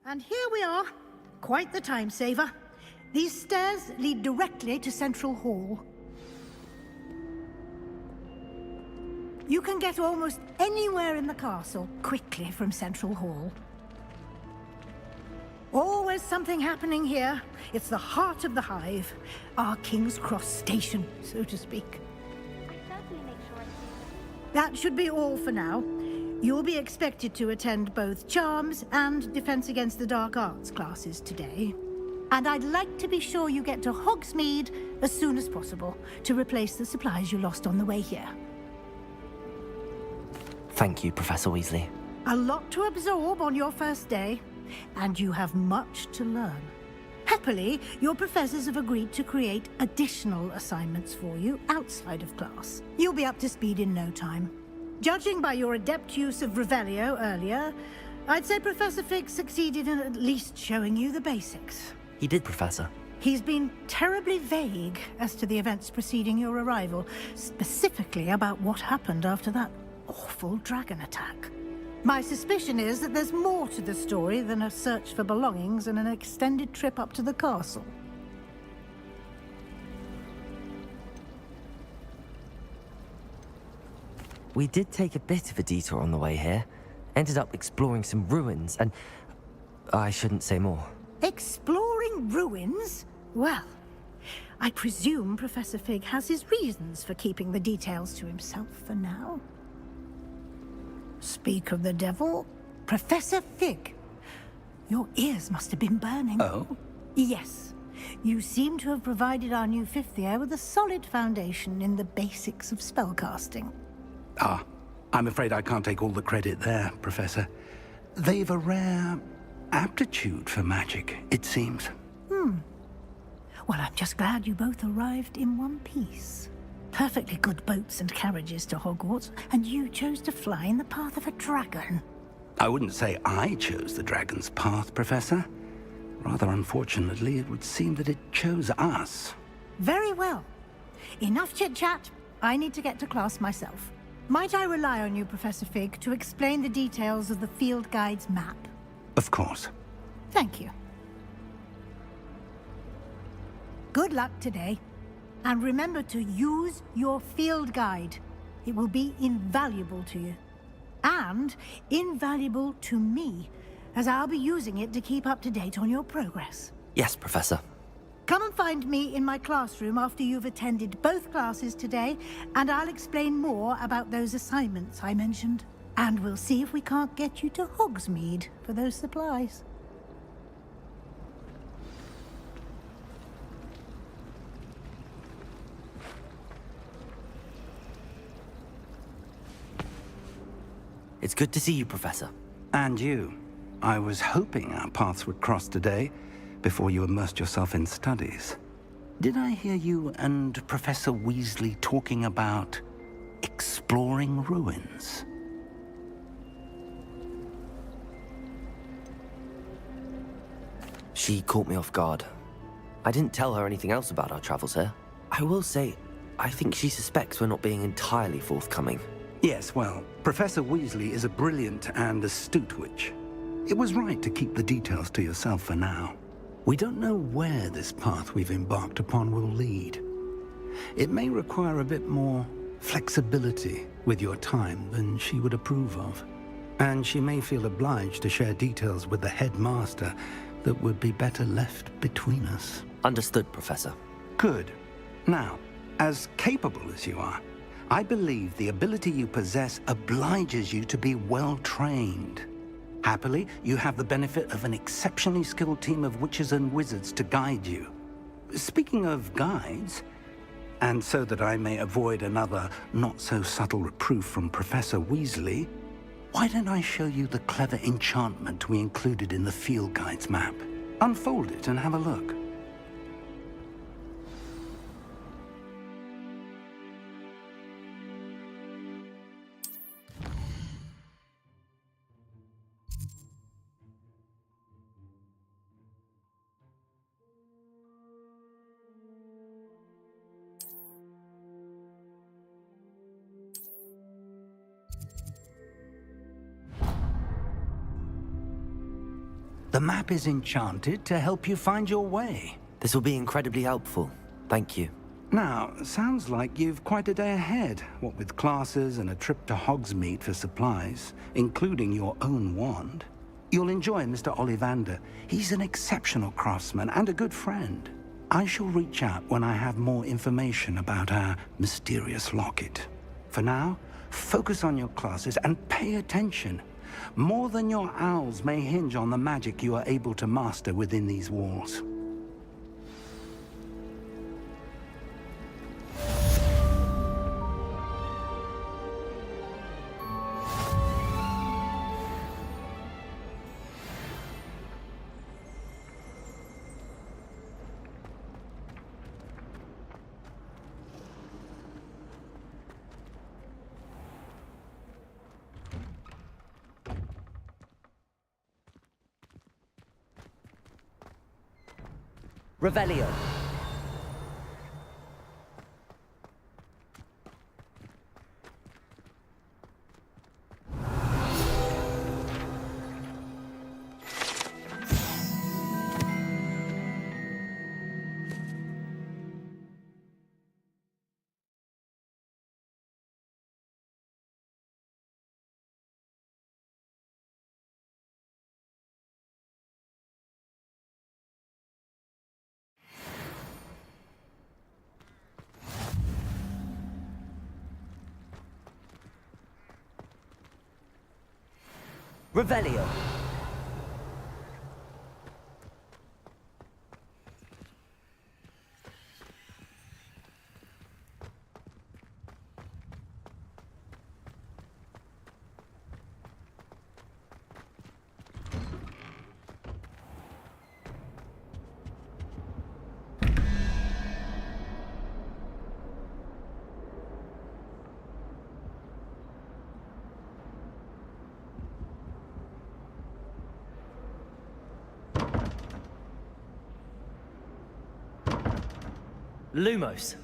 And here we are. Quite the time saver. These stairs lead directly to Central Hall. You can get almost anywhere in the castle quickly from Central Hall. Always something happening here. It's the heart of the hive. Our King's Cross station, so to speak. That should be all for now. You'll be expected to attend both Charms and Defense Against the Dark Arts classes today. And I'd like to be sure you get to Hogsmeade as soon as possible to replace the supplies you lost on the way here. Thank you, Professor Weasley. A lot to absorb on your first day, and you have much to learn. Happily, your professors have agreed to create additional assignments for you outside of class. You'll be up to speed in no time. Judging by your adept use of Revelio earlier, I'd say Professor Fig succeeded in at least showing you the basics. He did, Professor. He's been terribly vague as to the events preceding your arrival, specifically about what happened after that awful dragon attack. My suspicion is that there's more to the story than a search for belongings and an extended trip up to the castle. We did take a bit of a detour on the way here. Ended up exploring some ruins, and I shouldn't say more. Exploring ruins? Well, I presume Professor Fig has his reasons for keeping the details to himself for now. Speak of the devil, Professor Fig. Your ears must have been burning. Oh? Yes. You seem to have provided our new fifth year with a solid foundation in the basics of spellcasting. Ah, I'm afraid I can't take all the credit there, Professor. They've a rare aptitude for magic, it seems. Well, I'm just glad you both arrived in one piece. Perfectly good boats and carriages to Hogwarts, and you chose to fly in the path of a dragon. I wouldn't say I chose the dragon's path, Professor. Rather unfortunately, it would seem that it chose us. Very well. Enough chit-chat. I need to get to class myself. Might I rely on you, Professor Fig, to explain the details of the field guide's map? Of course. Thank you. Good luck today. And remember to use your field guide. It will be invaluable to you. And invaluable to me, as I'll be using it to keep up to date on your progress. Yes, Professor. Come and find me in my classroom after you've attended both classes today, and I'll explain more about those assignments I mentioned. And we'll see if we can't get you to Hogsmeade for those supplies. It's good to see you, Professor. And you. I was hoping our paths would cross today, before you immersed yourself in studies. Did I hear you and Professor Weasley talking about exploring ruins? She caught me off guard. I didn't tell her anything else about our travels here. I will say, I think she suspects we're not being entirely forthcoming. Yes, well, Professor Weasley is a brilliant and astute witch. It was right to keep the details to yourself for now. We don't know where this path we've embarked upon will lead. It may require a bit more flexibility with your time than she would approve of. And she may feel obliged to share details with the headmaster that would be better left between us. Understood, Professor. Good. Now, as capable as you are, I believe the ability you possess obliges you to be well-trained. Happily, you have the benefit of an exceptionally skilled team of witches and wizards to guide you. Speaking of guides, and so that I may avoid another not-so-subtle reproof from Professor Weasley, why don't I show you the clever enchantment we included in the field guide's map? Unfold it and have a look. The map is enchanted to help you find your way. This will be incredibly helpful. Thank you. Now, sounds like you've quite a day ahead, what with classes and a trip to Hogsmeade for supplies, including your own wand. You'll enjoy Mr. Ollivander. He's an exceptional craftsman and a good friend. I shall reach out when I have more information about our mysterious locket. For now, focus on your classes and pay attention. More than your owls may hinge on the magic you are able to master within these walls. Revelio. Revelio. Lumos.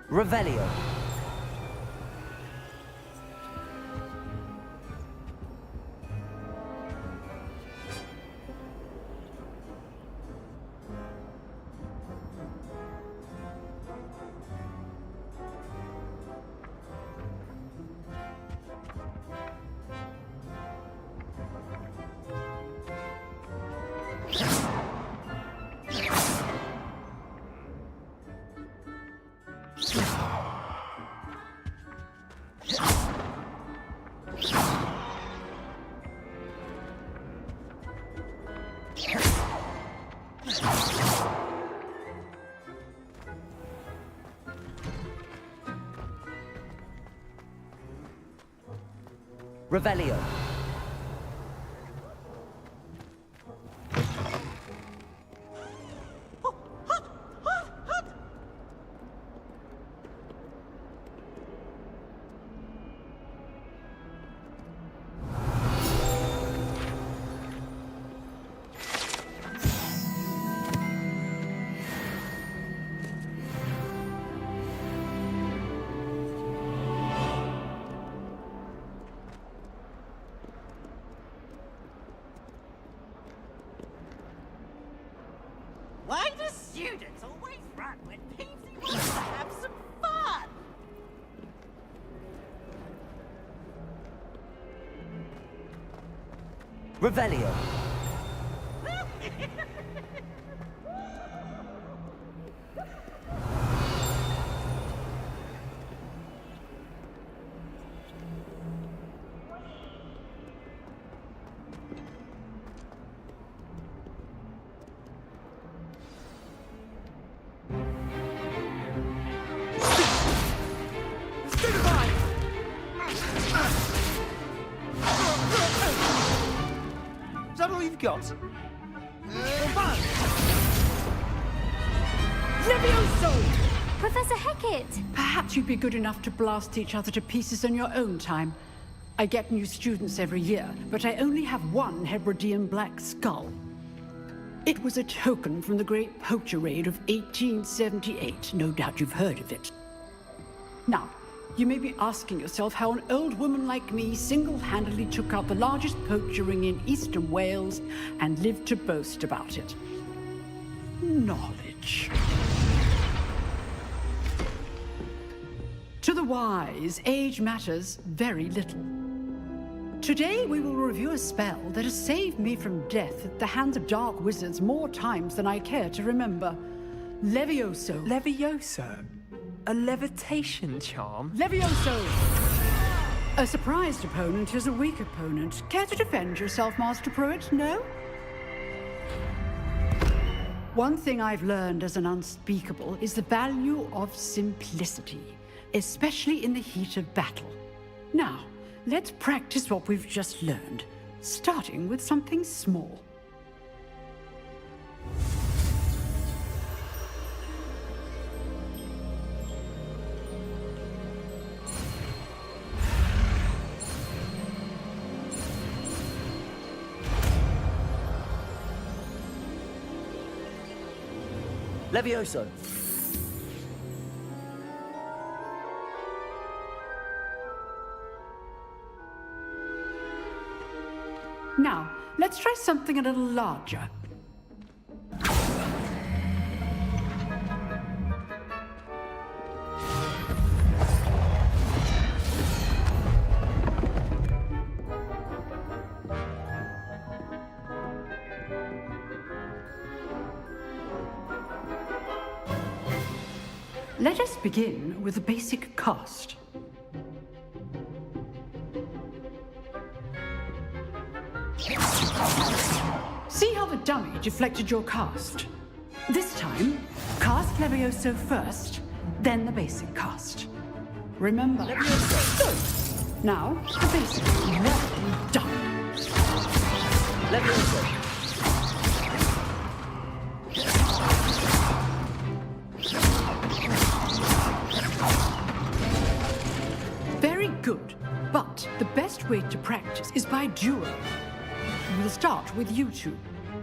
Revelio. Revelio. Why do students always run when Peasy wants to have some fun? Revelio. Is that all you've got? Levioso! Professor Hecat! Perhaps you'd be good enough to blast each other to pieces in your own time. I get new students every year, but I only have one Hebridean black skull. It was a token from the Great Poacher Raid of 1878. No doubt you've heard of it. Now, You may be asking yourself how an old woman like me single-handedly took out the largest poacher ring in eastern Wales and lived to boast about it. Knowledge. To the wise, age matters very little. Today we will review a spell that has saved me from death at the hands of dark wizards more times than I care to remember. Levioso. Levioso? A levitation charm? Levioso! A surprised opponent is a weak opponent. Care to defend yourself, Master Pruitt? No? One thing I've learned as an unspeakable is the value of simplicity, especially in the heat of battle. Now, let's practice what we've just learned, starting with something small. Levioso. Now, let's try something a little larger. Let us begin with a basic cast. See how the dummy deflected your cast? This time, cast Levioso first, then the basic cast. Remember, Levioso. Good. Now, the basic. Well done. Levioso. Very good, but the best way to practice is by duel. We'll start with you two.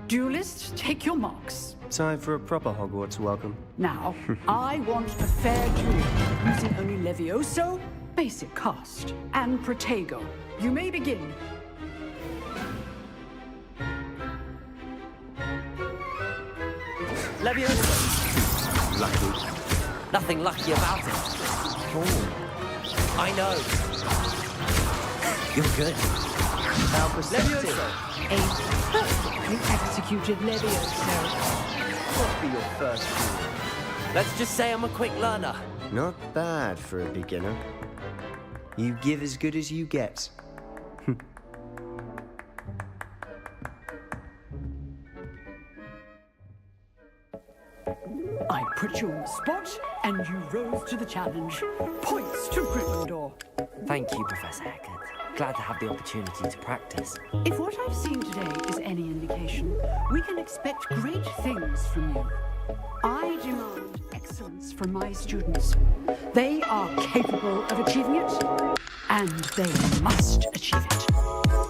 Duelists, take your marks. Time for a proper Hogwarts welcome. Now, I want a fair duel, using only Levioso, basic cast, and Protego. You may begin. Levioso. Lucky. Nothing lucky about it. Oh. I know. You're good. How perceptive. Levioso. A perfectly executed Levioso. What be your first duel? Let's just say I'm a quick learner. Not bad for a beginner. You give as good as you get. I put you on the spot, and you rose to the challenge. Points to Gryffindor. Thank you, Professor Hecat. Glad to have the opportunity to practice. If what I've seen today is any indication, we can expect great things from you. I demand excellence from my students. They are capable of achieving it, and they must achieve it.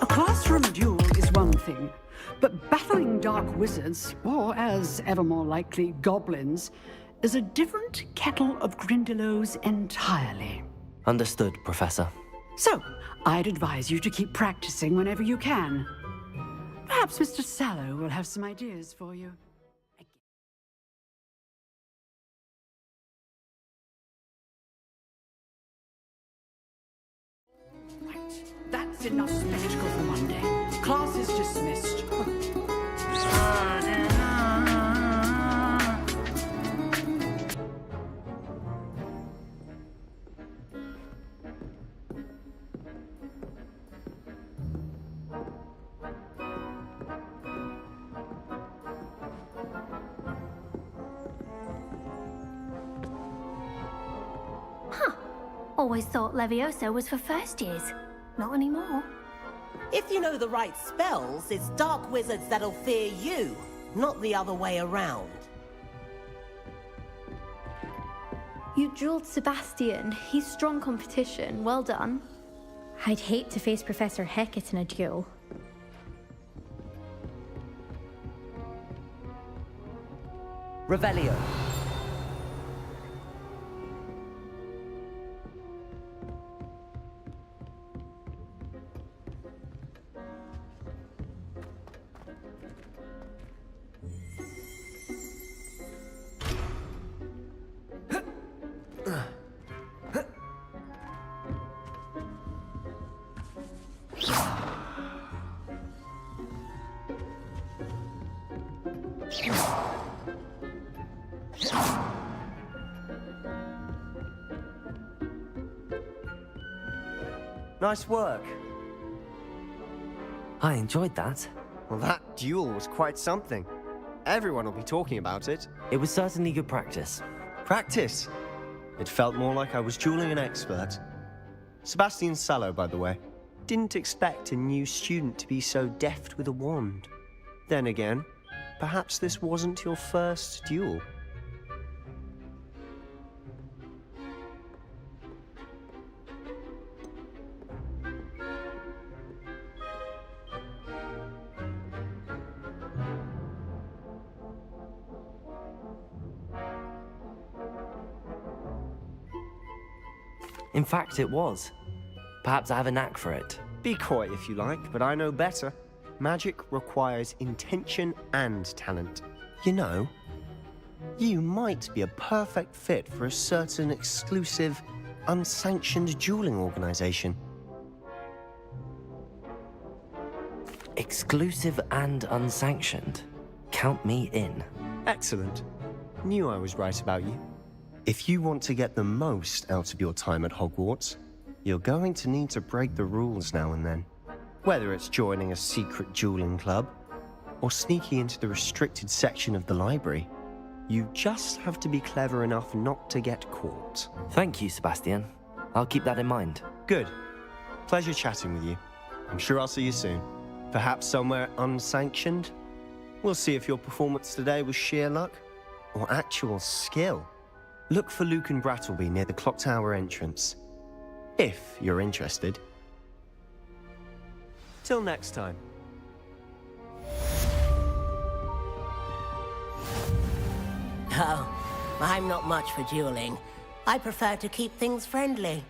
A classroom duel is one thing, but battling dark wizards, or as ever more likely, goblins, is a different kettle of Grindylows entirely. Understood, Professor. So, I'd advise you to keep practicing whenever you can. Perhaps Mr. Sallow will have some ideas for you. Right, that's enough spectacle for one day. Class is dismissed. Always thought Levioso was for first years. Not anymore. If you know the right spells, it's dark wizards that'll fear you, not the other way around. You drilled Sebastian. He's strong competition. Well done. I'd hate to face Professor Hecat in a duel. Revelio. Nice work. I enjoyed that. Well, that duel was quite something. Everyone will be talking about it. It was certainly good practice. Practice? It felt more like I was dueling an expert. Sebastian Sallow, by the way. Didn't expect a new student to be so deft with a wand. Then again, perhaps this wasn't your first duel. In fact, it was. Perhaps I have a knack for it. Be coy if you like, but I know better. Magic requires intention and talent. You know, you might be a perfect fit for a certain exclusive, unsanctioned dueling organization. Exclusive and unsanctioned. Count me in. Excellent. Knew I was right about you. If you want to get the most out of your time at Hogwarts, you're going to need to break the rules now and then. Whether it's joining a secret dueling club, or sneaking into the restricted section of the library, you just have to be clever enough not to get caught. Thank you, Sebastian. I'll keep that in mind. Good. Pleasure chatting with you. I'm sure I'll see you soon. Perhaps somewhere unsanctioned? We'll see if your performance today was sheer luck, or actual skill. Look for Luke and Brattleby near the clock tower entrance, if you're interested. Till next time. Oh, I'm not much for dueling. I prefer to keep things friendly.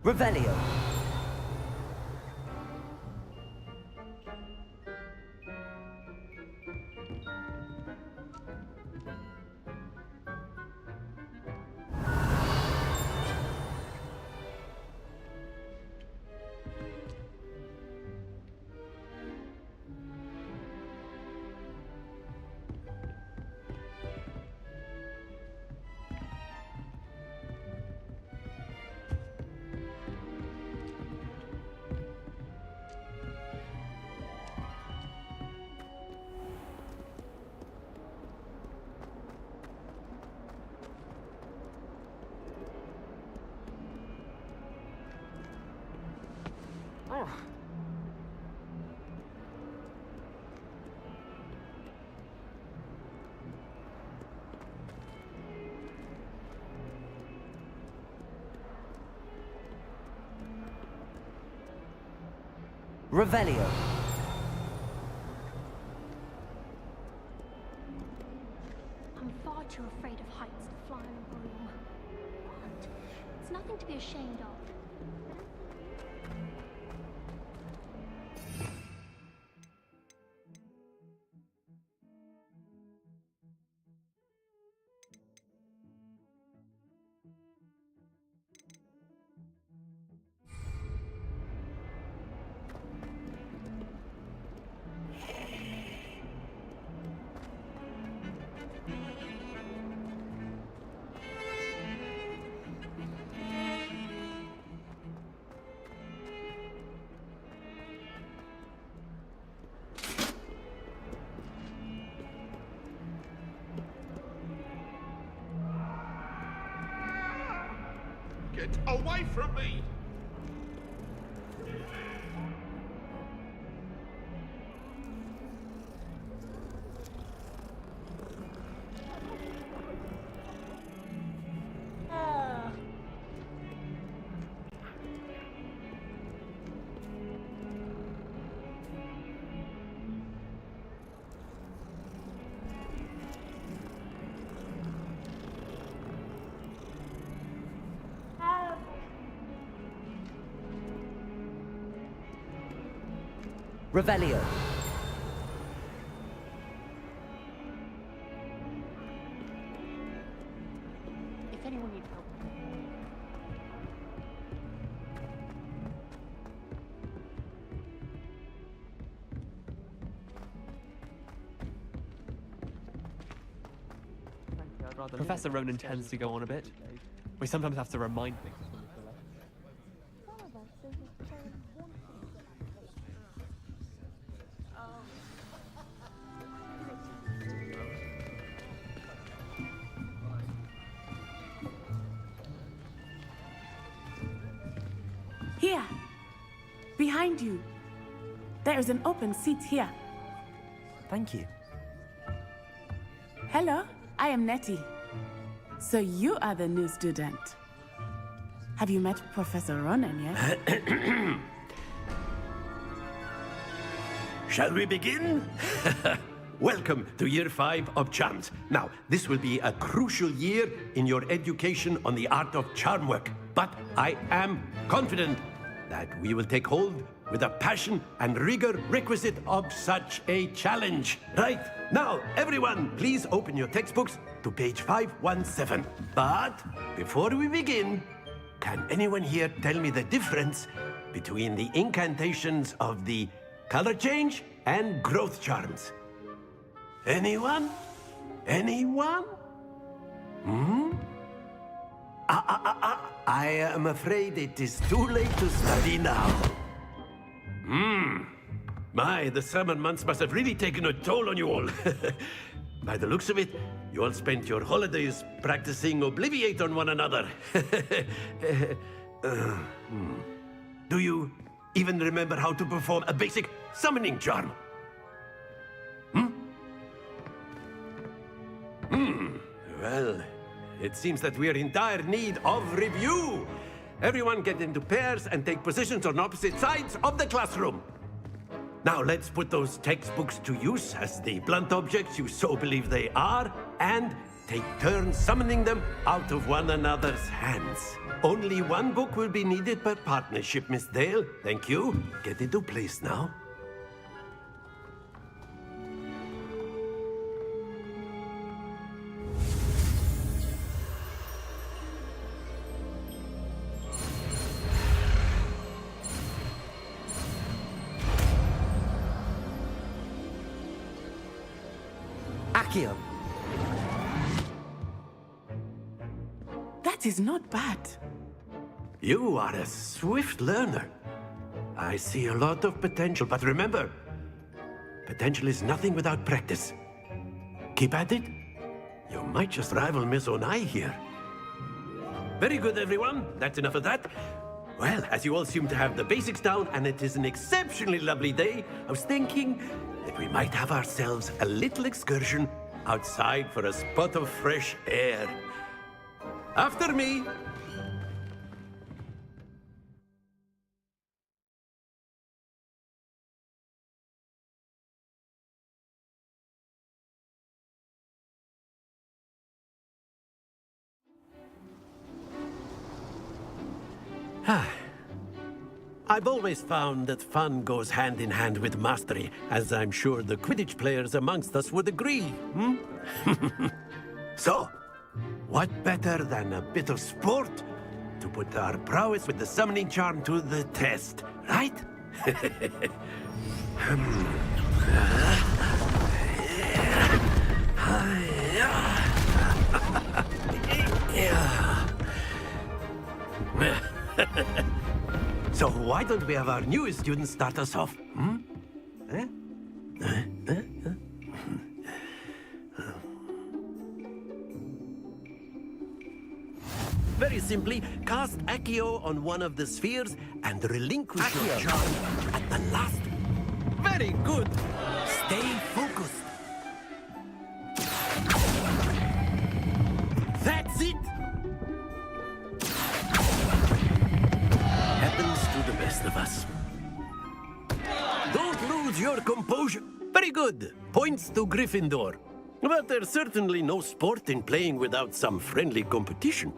Revelio. Revelio. I'm far too afraid of heights to fly on a broom. But it's nothing to be ashamed of. Get away from me! Revelio. If anyone needs help. Professor Ronan tends to go on a bit. We sometimes have to remind things. Here. Behind you. There is an open seat here. Thank you. Hello, I am Nettie. So you are the new student. Have you met Professor Ronan yet? Shall we begin? Welcome to Year 5 of Charms. Now, this will be a crucial year in your education on the art of charm work. But I am confident that we will take hold with the passion and rigor requisite of such a challenge. Right, now, everyone, please open your textbooks to page 517. But before we begin, can anyone here tell me the difference between the incantations of the color change and growth charms? Anyone? Anyone? I am afraid it is too late to study now. My, the summer months must have really taken a toll on you all. By the looks of it, you all spent your holidays practicing Obliviate on one another. Do you even remember how to perform a basic summoning charm? Well, it seems that we are in dire need of review. Everyone get into pairs and take positions on opposite sides of the classroom. Now let's put those textbooks to use as the blunt objects you so believe they are, and take turns summoning them out of one another's hands. Only one book will be needed per partnership, Miss Dale. Thank you. Get into place now. Accio. That is not bad. You are a swift learner. I see a lot of potential, but remember, potential is nothing without practice. Keep at it. You might just rival Miss Onai here. Very good, everyone. That's enough of that. Well, as you all seem to have the basics down, and it is an exceptionally lovely day, I was thinking that we might have ourselves a little excursion outside for a spot of fresh air. After me. I've always found that fun goes hand in hand with mastery, as I'm sure the Quidditch players amongst us would agree, hmm? So, what better than a bit of sport to put our prowess with the summoning charm to the test, right? So why don't we have our newest student start us off? Hmm? Very simply, cast Accio on one of the spheres and relinquish your charm at the last. Very good. Stay focused. That's it. Happens to the best of us. Don't lose your composure. Very good. Points to Gryffindor. But there's certainly no sport in playing without some friendly competition.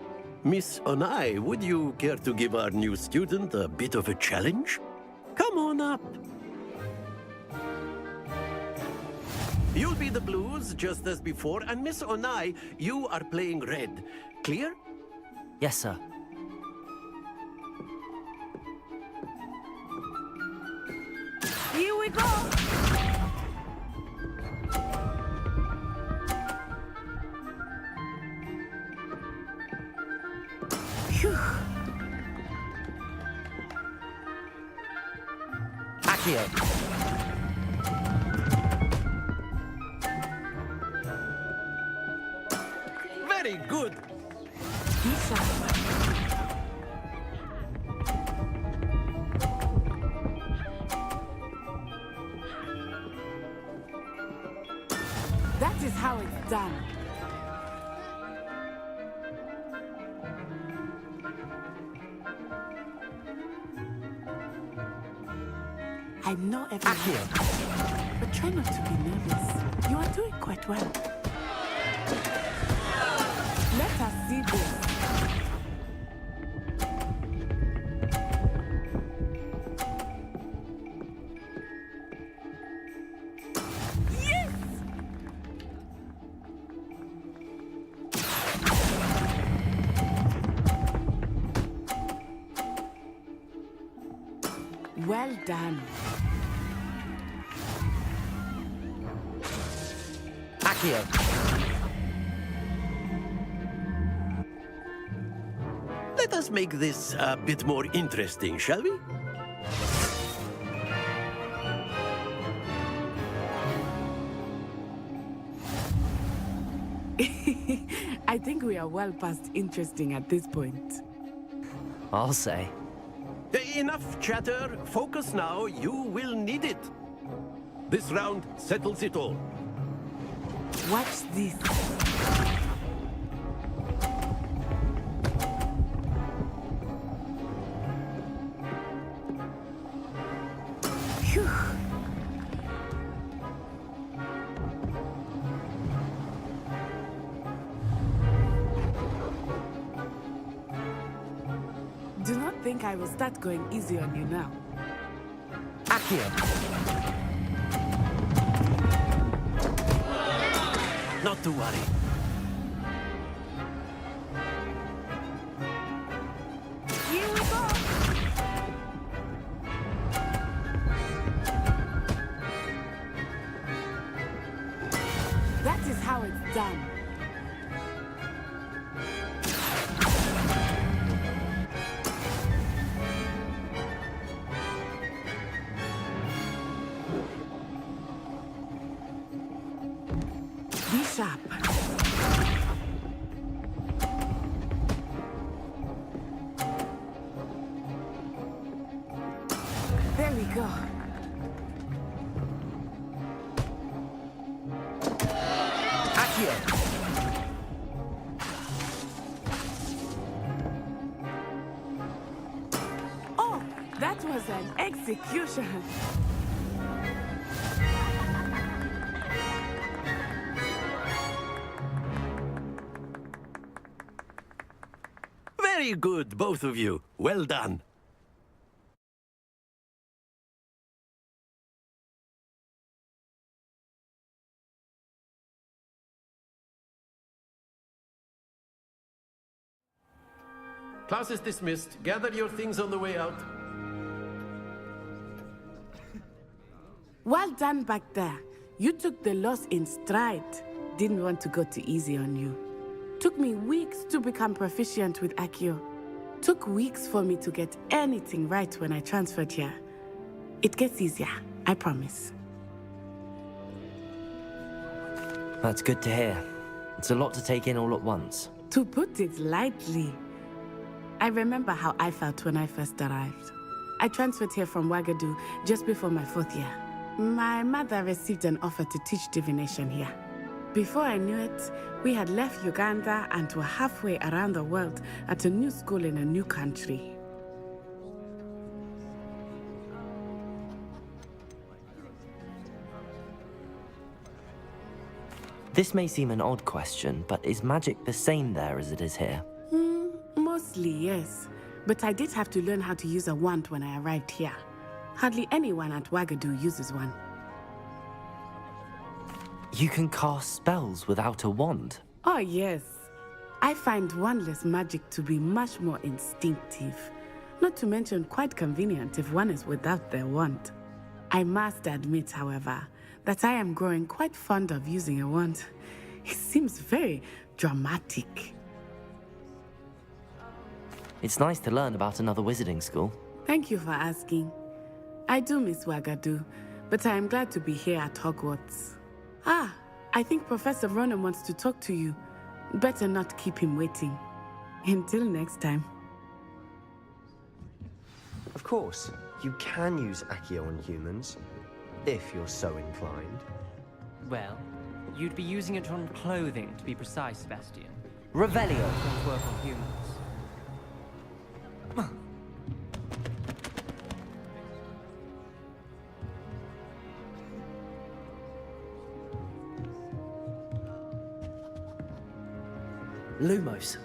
Miss Onai, would you care to give our new student a bit of a challenge? Come on up. You'll be the blues, just as before, and Miss Onai, you are playing red. Clear? Yes, sir. Here we go! Phew. Accio. Very good. That is how it's done. I know everything, but try not to be nervous. You are doing quite well. Let us see this. Yes! Well done. Accio. Let us make this a bit more interesting, shall we? I think we are well past interesting at this point. I'll say. Enough chatter. Focus now. You will need it. This round settles it all. Watch this. Phew. Do not think I will start going easy on you now. Accio. Not to worry. Here we go. That is how it's done. Be sharp. There we go. Accio. Oh, that was an execution. Very good, both of you. Well done. Class is dismissed. Gather your things on the way out. Well done back there. You took the loss in stride. Didn't want to go too easy on you. Took me weeks to become proficient with Accio. Took weeks for me to get anything right when I transferred here. It gets easier, I promise. That's good to hear. It's a lot to take in all at once. To put it lightly, I remember how I felt when I first arrived. I transferred here from Ouagadougou just before my 4th year. My mother received an offer to teach divination here. Before I knew it, we had left Uganda and were halfway around the world at a new school in a new country. This may seem an odd question, but is magic the same there as it is here? Mostly, yes. But I did have to learn how to use a wand when I arrived here. Hardly anyone at Ouagadougou uses one. You can cast spells without a wand? Oh, yes. I find wandless magic to be much more instinctive. Not to mention quite convenient if one is without their wand. I must admit, however, that I am growing quite fond of using a wand. It seems very dramatic. It's nice to learn about another wizarding school. Thank you for asking. I do miss Ouagadougou, but I am glad to be here at Hogwarts. Ah, I think Professor Ronan wants to talk to you. Better not keep him waiting. Until next time. Of course, you can use Accio on humans, if you're so inclined. Well, you'd be using it on clothing, to be precise, Sebastian. Revelio! Don't work on humans. Lumos.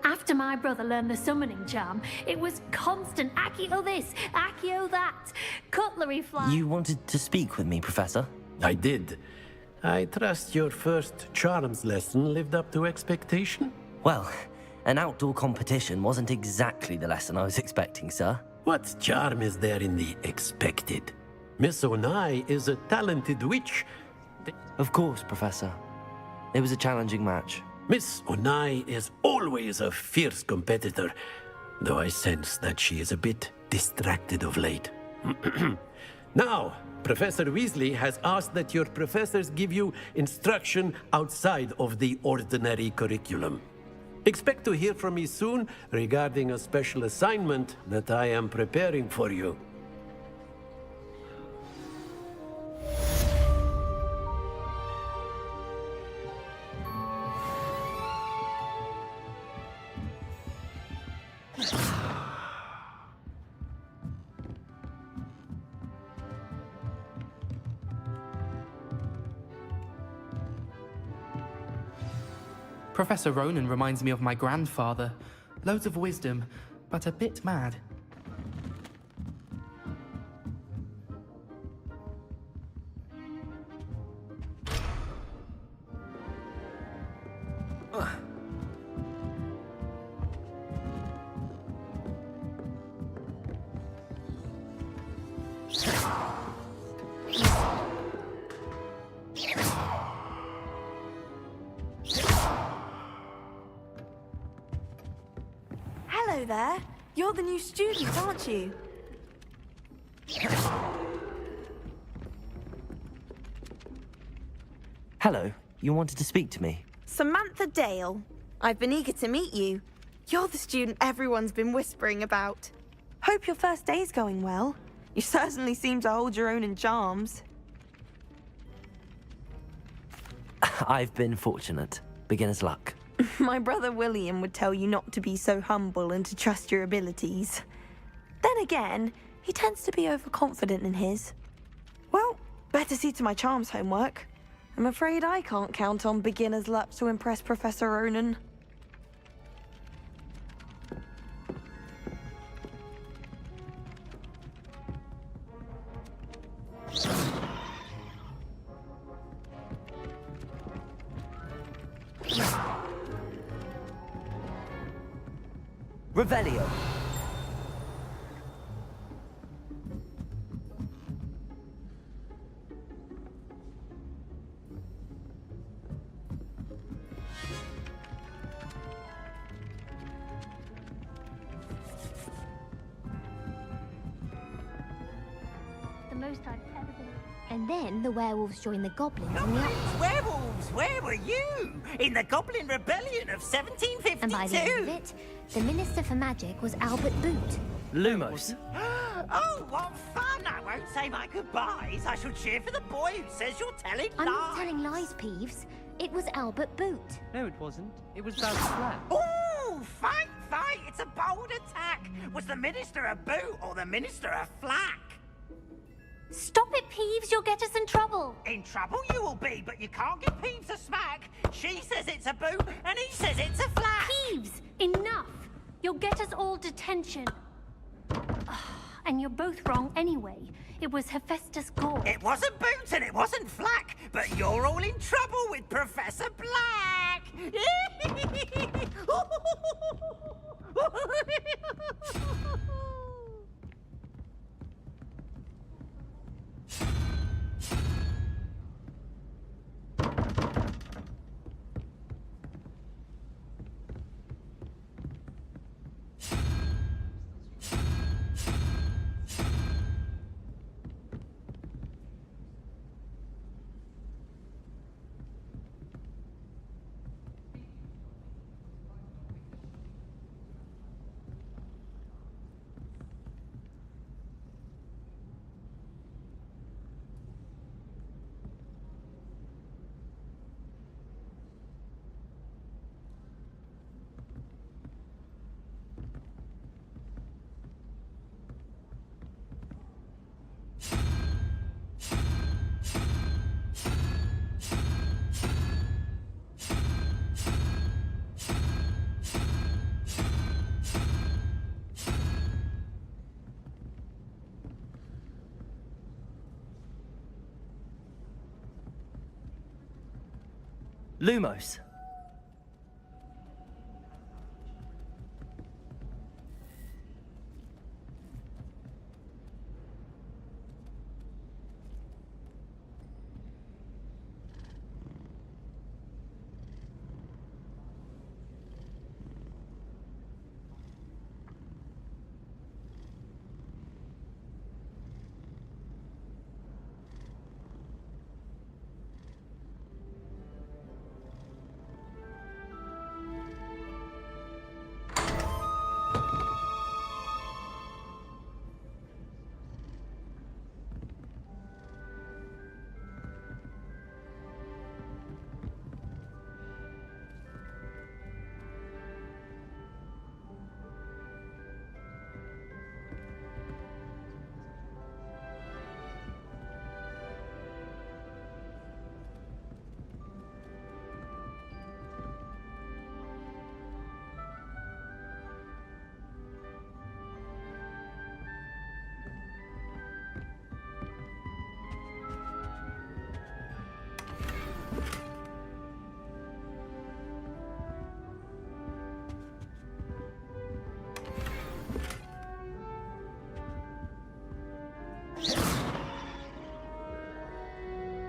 After my brother learned the summoning charm, it was constant Accio this, Accio that, cutlery fly. You wanted to speak with me, Professor? I did. I trust your first charms lesson lived up to expectation? Well, an outdoor competition wasn't exactly the lesson I was expecting, sir. What charm is there in the expected? Miss Onai is a talented witch. Of course, Professor. It was a challenging match. Miss Onai is always a fierce competitor, though I sense that she is a bit distracted of late. Now, Professor Weasley has asked that your professors give you instruction outside of the ordinary curriculum. Expect to hear from me soon regarding a special assignment that I am preparing for you. Professor Ronan reminds me of my grandfather. Loads of wisdom, but a bit mad. Hello there. You're the new student, aren't you? Hello, you wanted to speak to me? Samantha Dale. I've been eager to meet you. You're the student everyone's been whispering about. Hope your first day's going well. You certainly seem to hold your own in charms. I've been fortunate. Beginner's luck. My brother William would tell you not to be so humble and to trust your abilities. Then again, he tends to be overconfident in his. Well, better see to my charms homework. I'm afraid I can't count on beginner's luck to impress Professor Ronan. Revelio. The most I've ever been. And then the werewolves joined the goblins in the Alps. Werewolves, where were you? In the Goblin Rebellion of 1752? And by the end of it, the Minister for Magic was Albert Boot. Lumos. Oh, what fun! I won't say my goodbyes. I shall cheer for the boy who says you're telling I'm lies. not telling lies, Peeves. It was Albert Boot. No, it wasn't. It was Bounce Flat. Ooh, fight, fight! It's a bold attack. Was the Minister a boot or the Minister a flack? Stop it, Peeves. You'll get us in trouble. In trouble you will be, but you can't give Peeves a smack. She says it's a boot, and he says it's a flack. Peeves, enough. You'll get us all detention. And you're both wrong anyway. It was Hephaestus Gore. It wasn't Boots and it wasn't Flack, but you're all in trouble with Professor Black! Lumos.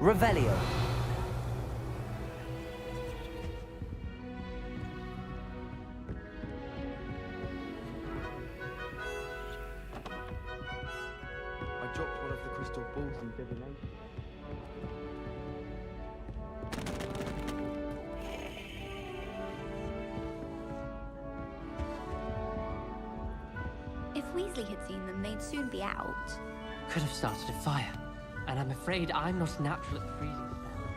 Revelio. I dropped one of the crystal balls in divination. If Weasley had seen them, they'd soon be out. Could have started a fire. And I'm afraid I'm not natural at freezing spells.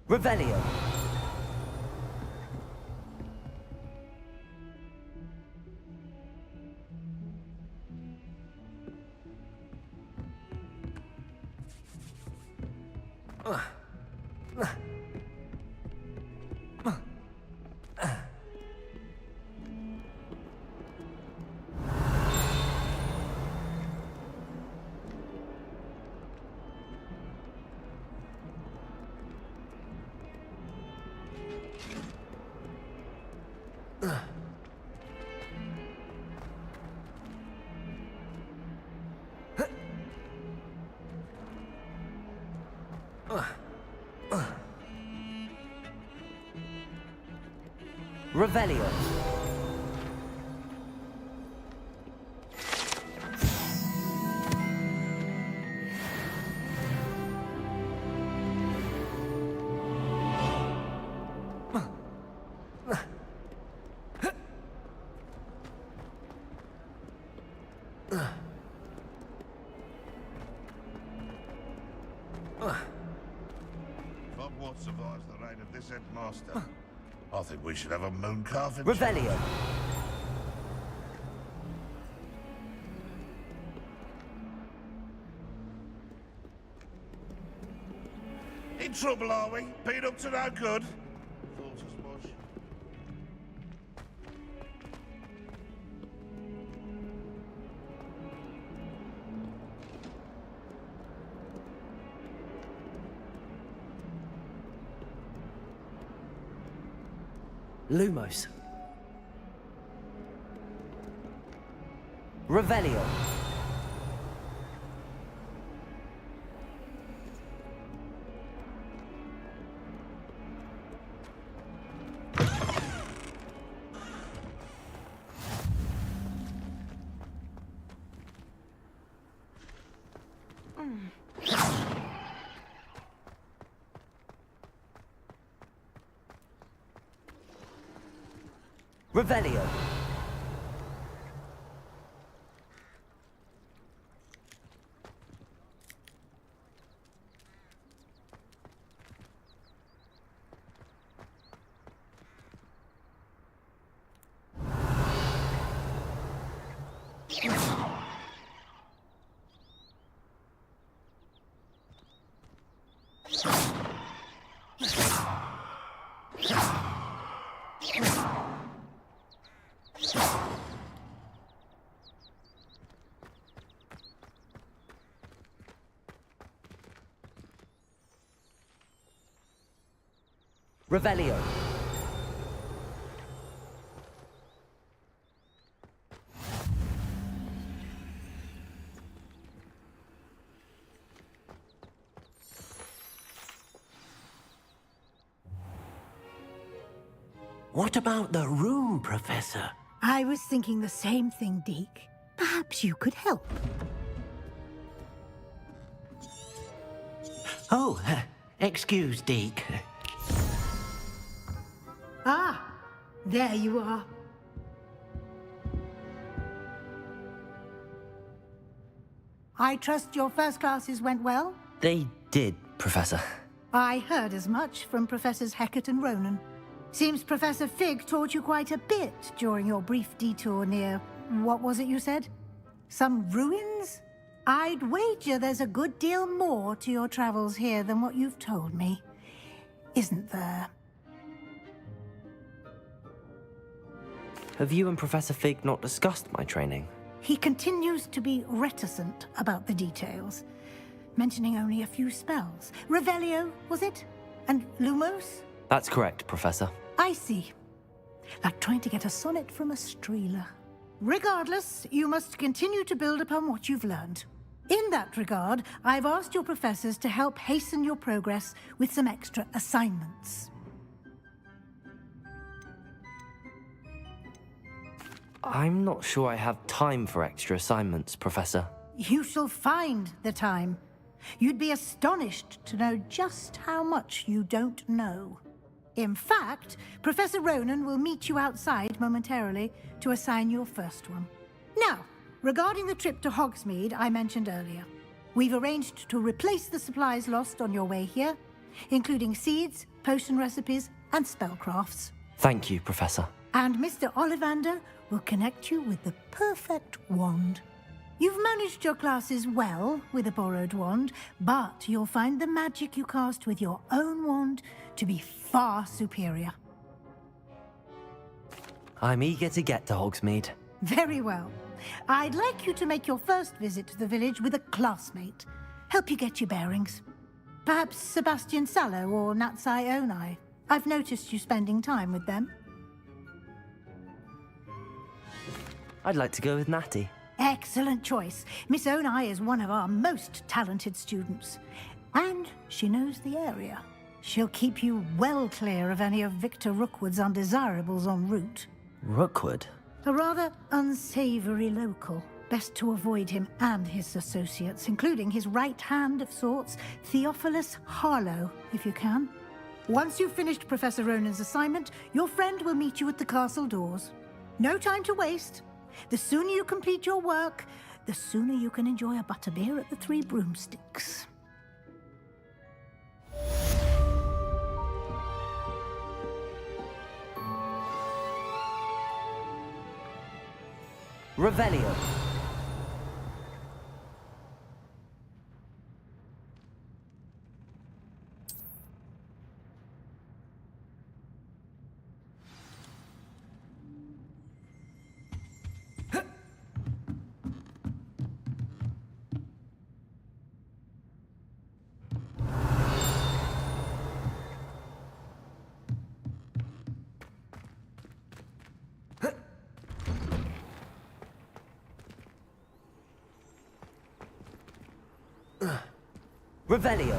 Revelio. Revelio. Hogwarts survives the reign of this headmaster. I think we should have a moon calf in charge. Revelio. In trouble, are we? Been up to no good? Thought as much. Lumos. Revelio. Revelio. Revelio. What about the room, Professor? I was thinking the same thing, Deke. Perhaps you could help. Oh, excuse, Deke. Ah, there you are. I trust your first classes went well? They did, Professor. I heard as much from Professors Hecat and Ronan. Seems Professor Fig taught you quite a bit during your brief detour near... what was it you said? Some ruins? I'd wager there's a good deal more to your travels here than what you've told me. Isn't there? Have you and Professor Fig not discussed my training? He continues to be reticent about the details, mentioning only a few spells. Revelio, was it? And Lumos? That's correct, Professor. I see. Like trying to get a sonnet from a streeler. Regardless, you must continue to build upon what you've learned. In that regard, I've asked your professors to help hasten your progress with some extra assignments. I'm not sure I have time for extra assignments, Professor. You shall find the time. You'd be astonished to know just how much you don't know. In fact, Professor Ronan will meet you outside momentarily to assign your first one. Now, regarding the trip to Hogsmeade I mentioned earlier, we've arranged to replace the supplies lost on your way here, including seeds, potion recipes, and spellcrafts. Thank you, Professor. And Mr. Ollivander will connect you with the perfect wand. You've managed your classes well with a borrowed wand, but you'll find the magic you cast with your own wand to be far superior. I'm eager to get to Hogsmeade. Very well. I'd like you to make your first visit to the village with a classmate. Help you get your bearings. Perhaps Sebastian Sallow or Natsai Onai. I've noticed you spending time with them. I'd like to go with Natty. Excellent choice. Miss Onai is one of our most talented students. And she knows the area. She'll keep you well clear of any of Victor Rookwood's undesirables en route. Rookwood? A rather unsavory local. Best to avoid him and his associates, including his right hand of sorts, Theophilus Harlow, if you can. Once you've finished Professor Ronan's assignment, your friend will meet you at the castle doors. No time to waste. The sooner you complete your work, the sooner you can enjoy a butterbeer at the Three Broomsticks. Revelio. Revelio.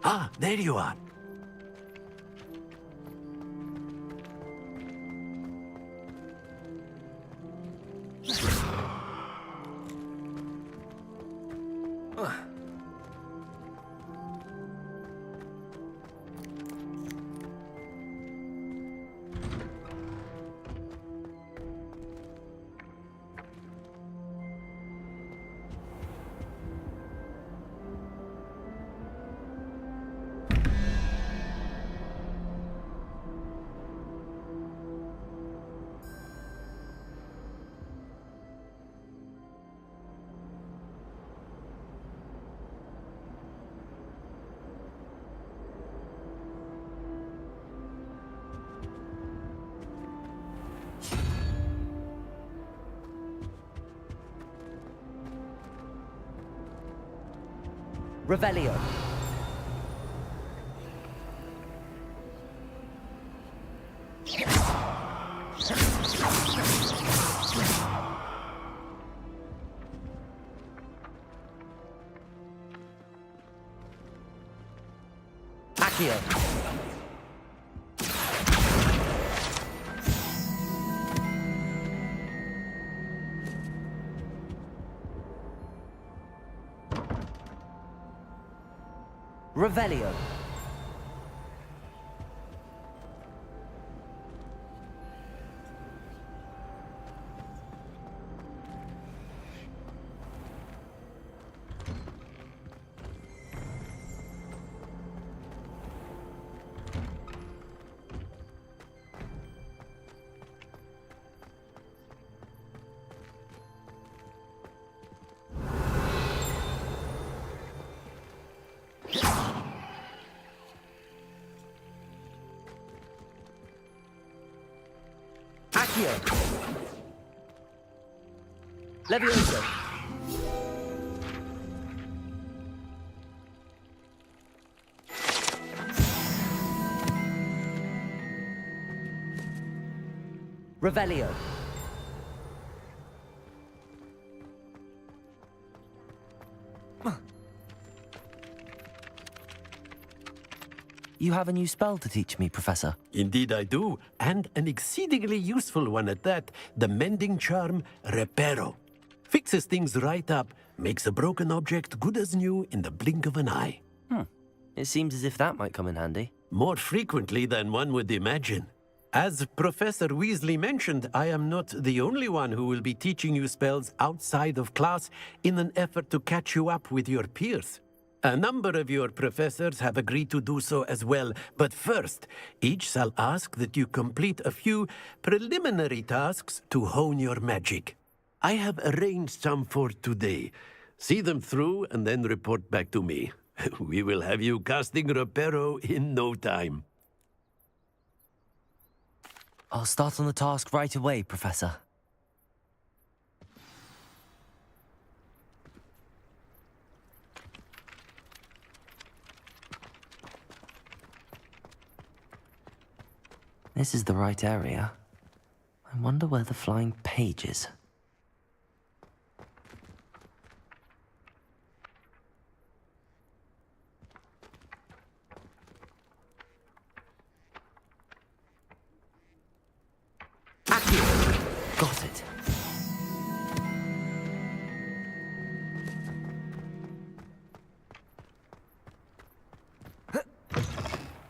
Ah, there you are. Revelio. Accio. Revelio. Accio. Levioso. Revelio. you have a new spell to teach me, Professor. Indeed I do, and an exceedingly useful one at that. The mending charm, Reparo. Fixes things right up, makes a broken object good as new in the blink of an eye. It seems as if that might come in handy. More frequently than one would imagine. As Professor Weasley mentioned, I am not the only one who will be teaching you spells outside of class in an effort to catch you up with your peers. A number of your professors have agreed to do so as well, but first, each shall ask that you complete a few preliminary tasks to hone your magic. I have arranged some for today. See them through and then report back to me. We will have you casting Reparo in no time. I'll start on the task right away, Professor. This is the right area. I wonder where the flying page is. Got it.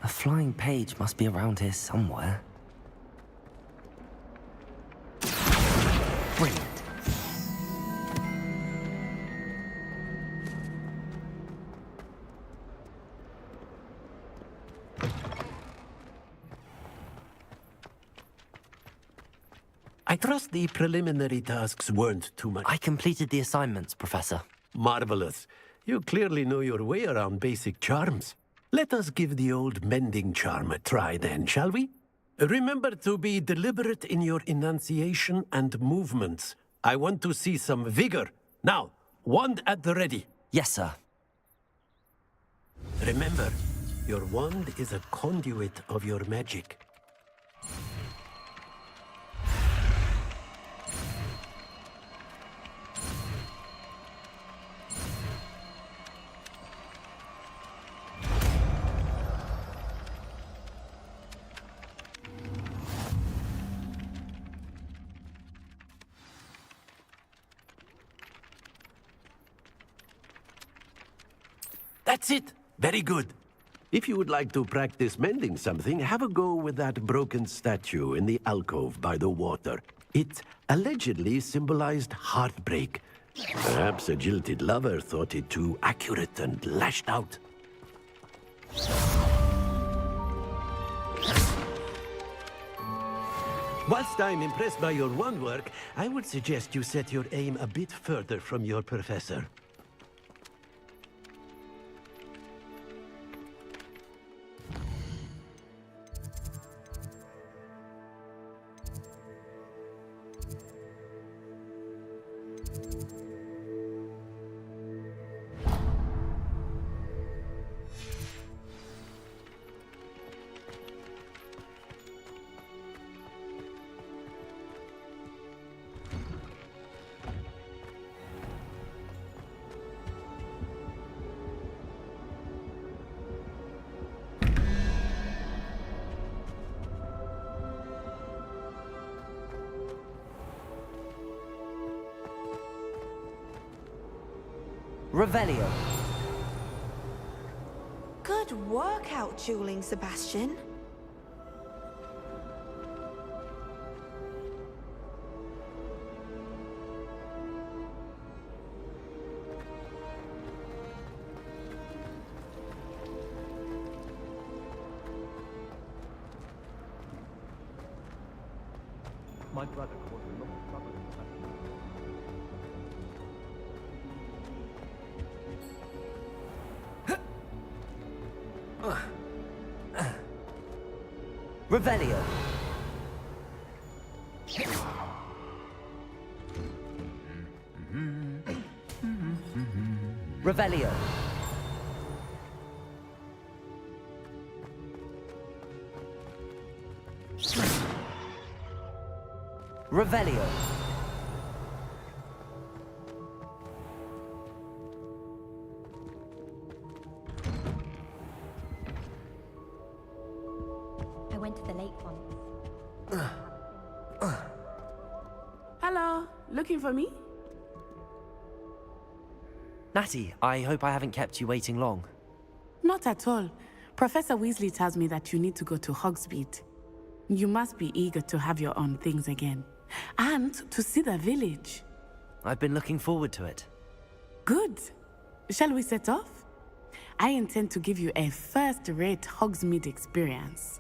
A flying page must be around here somewhere. Brilliant. I trust the preliminary tasks weren't too much. I completed the assignments, Professor. Marvelous. You clearly know your way around basic charms. Let us give the old mending charm a try then, shall we? Remember to be deliberate in your enunciation and movements. I want to see some vigor. Now, wand at the ready. Yes, sir. Remember, your wand is a conduit of your magic. That's it. Very good. If you would like to practice mending something, have a go with that broken statue in the alcove by the water. It allegedly symbolized heartbreak. Perhaps a jilted lover thought it too accurate and lashed out. Whilst I'm impressed by your wand work, I would suggest you set your aim a bit further from your professor. Revelio. Good work out dueling, Sebastian. My brother caused a lot of trouble in the family. Revelio. Revelio. Revelio. to the lake once. Hello, looking for me? Natty, I hope I haven't kept you waiting long. Not at all. Professor Weasley tells me that you need to go to Hogsmeade. You must be eager to have your own things again. And to see the village. I've been looking forward to it. Good. Shall we set off? I intend to give you a first-rate Hogsmeade experience.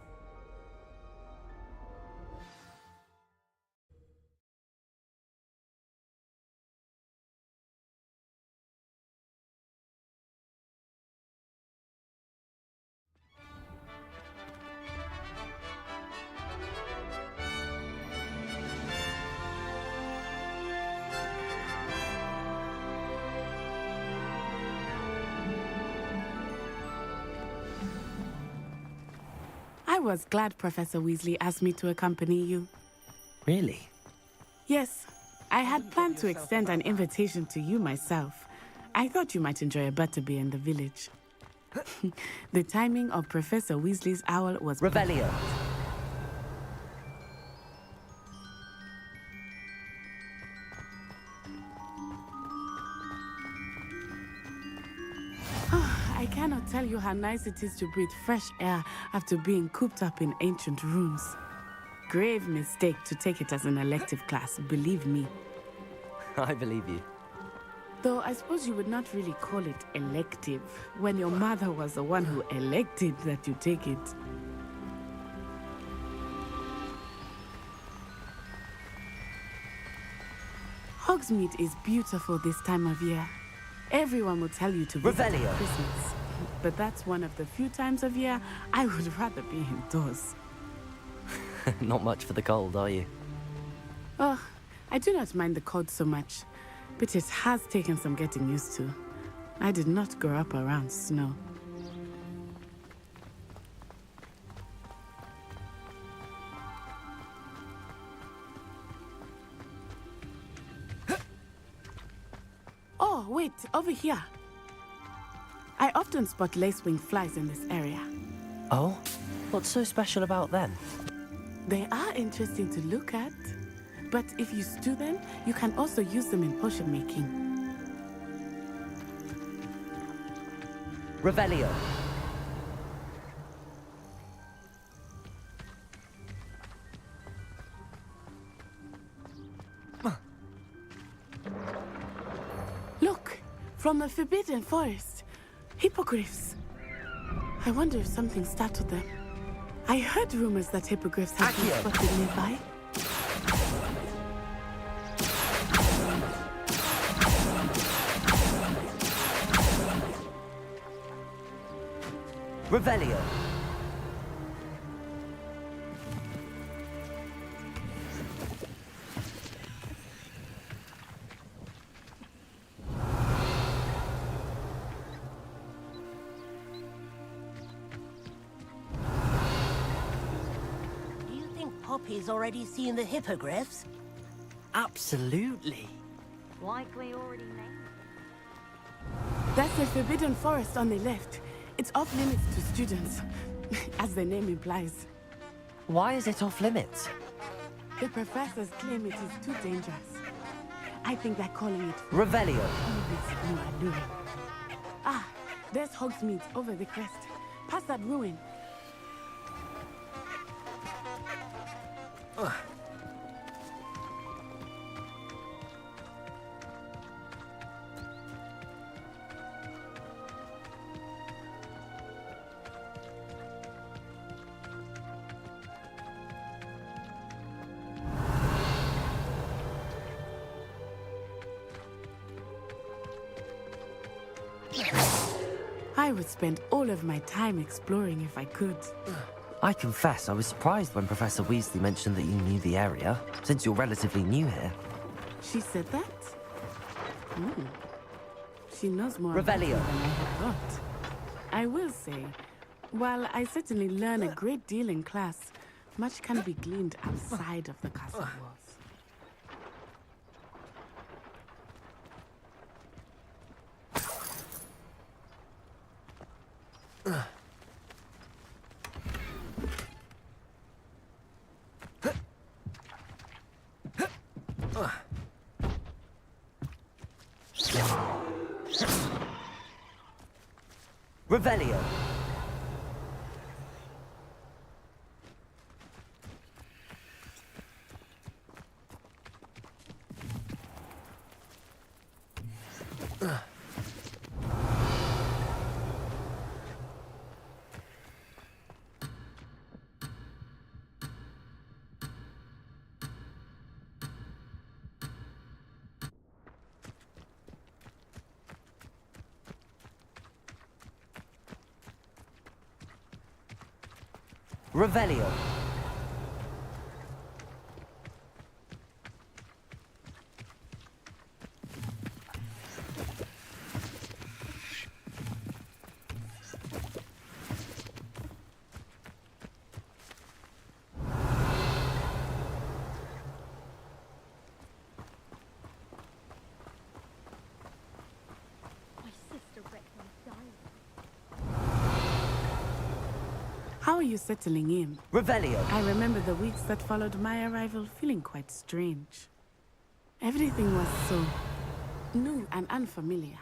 I was glad Professor Weasley asked me to accompany you. Really? Yes, I had planned to extend an invitation to you myself. I thought you might enjoy a butterbeer in the village. The timing of Professor Weasley's owl was... Revelio! I cannot tell you how nice it is to breathe fresh air after being cooped up in ancient rooms. Grave mistake to take it as an elective class, believe me. I believe you. Though I suppose you would not really call it elective when your mother was the one who elected that you take it. Hogsmeade is beautiful this time of year. Everyone will tell you to visit Revelio. at Christmas. But that's one of the few times of year I would rather be indoors. Not much for the cold, are you? Oh, I do not mind the cold so much, but it has taken some getting used to. I did not grow up around snow. Oh, wait, over here. I often spot lacewing flies in this area. Oh? What's so special about them? They are interesting to look at, but if you stew them, you can also use them in potion making. Revelio. Look, from the Forbidden Forest. Hippogriffs. I wonder if something startled them. I heard rumors that hippogriffs have been spotted nearby. Revelio. Poppy's already seen the hippogriffs? Absolutely. Likely already named. That's the Forbidden Forest on the left. It's off limits to students, as the name implies. Why is it off limits? The professors claim it is too dangerous. I think they're calling it... Revelio. Ah, there's Hogsmeade over the crest. Past that ruin. I would spend all of my time exploring if I could. I confess I was surprised when Professor Weasley mentioned that you knew the area, since you're relatively new here. She said that? She knows more Revelio. about it than I had thought. I will say, while I certainly learn a great deal in class, much can be gleaned outside of the castle walls. Revelio. Revelio. How are you settling in? Revelio. I remember the weeks that followed my arrival feeling quite strange. Everything was so new and unfamiliar.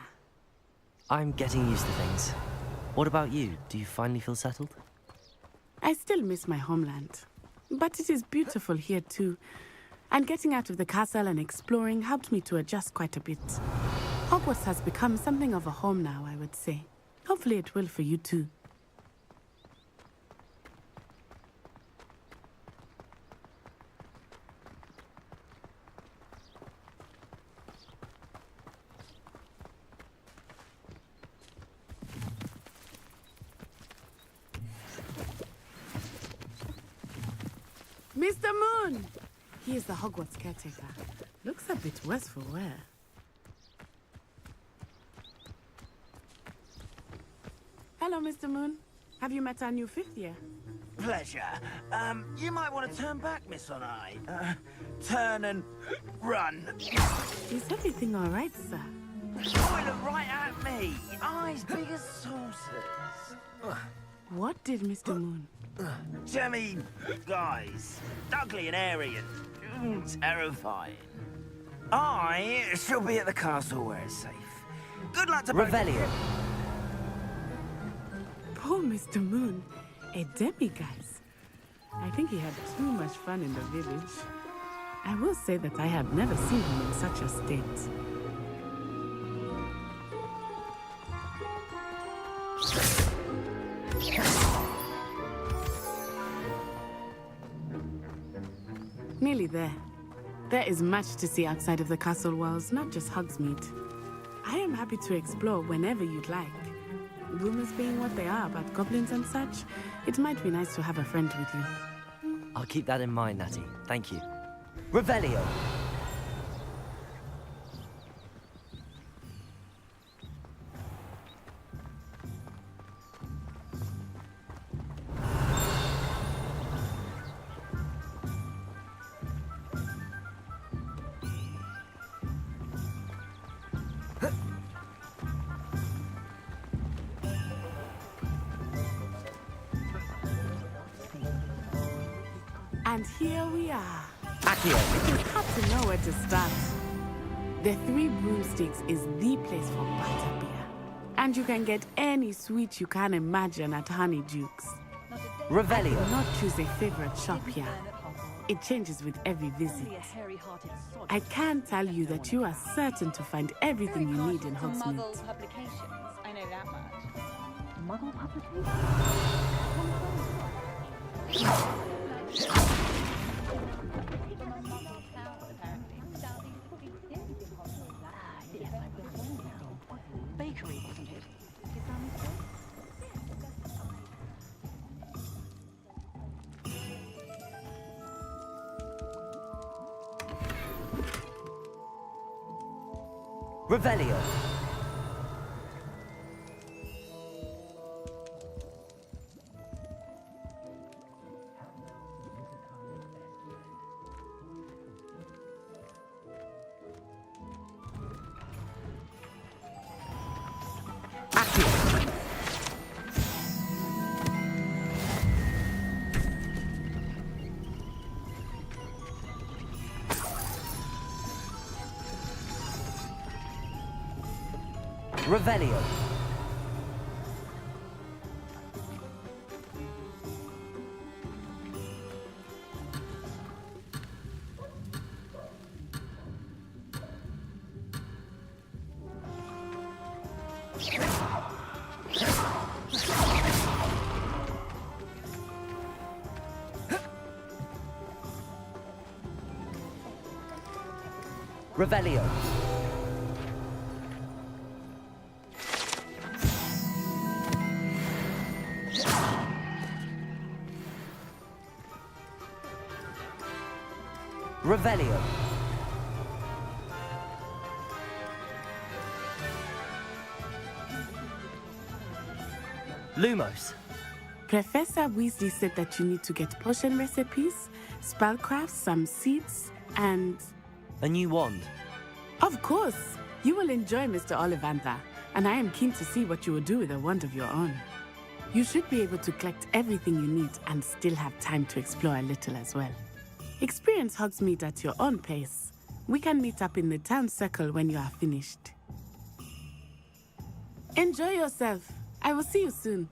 I'm getting used to things. What about you? Do you finally feel settled? I still miss my homeland, but it is beautiful here too. And getting out of the castle and exploring helped me to adjust quite a bit. Hogwarts has become something of a home now, I would say. Hopefully it will for you too. Mr. Moon! He is the Hogwarts caretaker. Looks a bit worse for wear. Hello, Mr. Moon. Have you met our new fifth year? Pleasure. You might want to turn back, Miss Onai. Turn and run. Is everything all right, sir? Oh, look right at me. Eyes big as saucers. What did Mr. Moon? Jemmy, guys. Ugly and airy and terrifying. I shall be at the castle where it's safe. Good luck to both of you. Revelio. Poor Mr. Moon. A demiguise. I think he had too much fun in the village. I will say that I have never seen him in such a state. Nearly there. There is much to see outside of the castle walls, not just Hogsmeade. I am happy to explore whenever you'd like. Rumors being what they are about goblins and such, it might be nice to have a friend with you. I'll keep that in mind, Natty. Thank you. Revelio. And here we are. Accio. It's hard to know where to start. The Three Broomsticks is the place for butterbeer. And you can get any sweet you can imagine at Honeyduke's. Revelio. I do not choose a favorite shop here. It changes with every visit. I can tell you that you are certain to find everything you need in Hogsmeade. Muggle publications. I know that much. Muggle publications? Bakery, wasn't it? Revelio. Revelio. Revelio. Revelio. Lumos. Professor Weasley said that you need to get potion recipes, spellcrafts, some seeds, and... A new wand. Of course! You will enjoy Mr. Ollivander, and I am keen to see what you will do with a wand of your own. You should be able to collect everything you need and still have time to explore a little as well. Experience Hogsmeade at your own pace. We can meet up in the town circle when you are finished. Enjoy yourself. I will see you soon.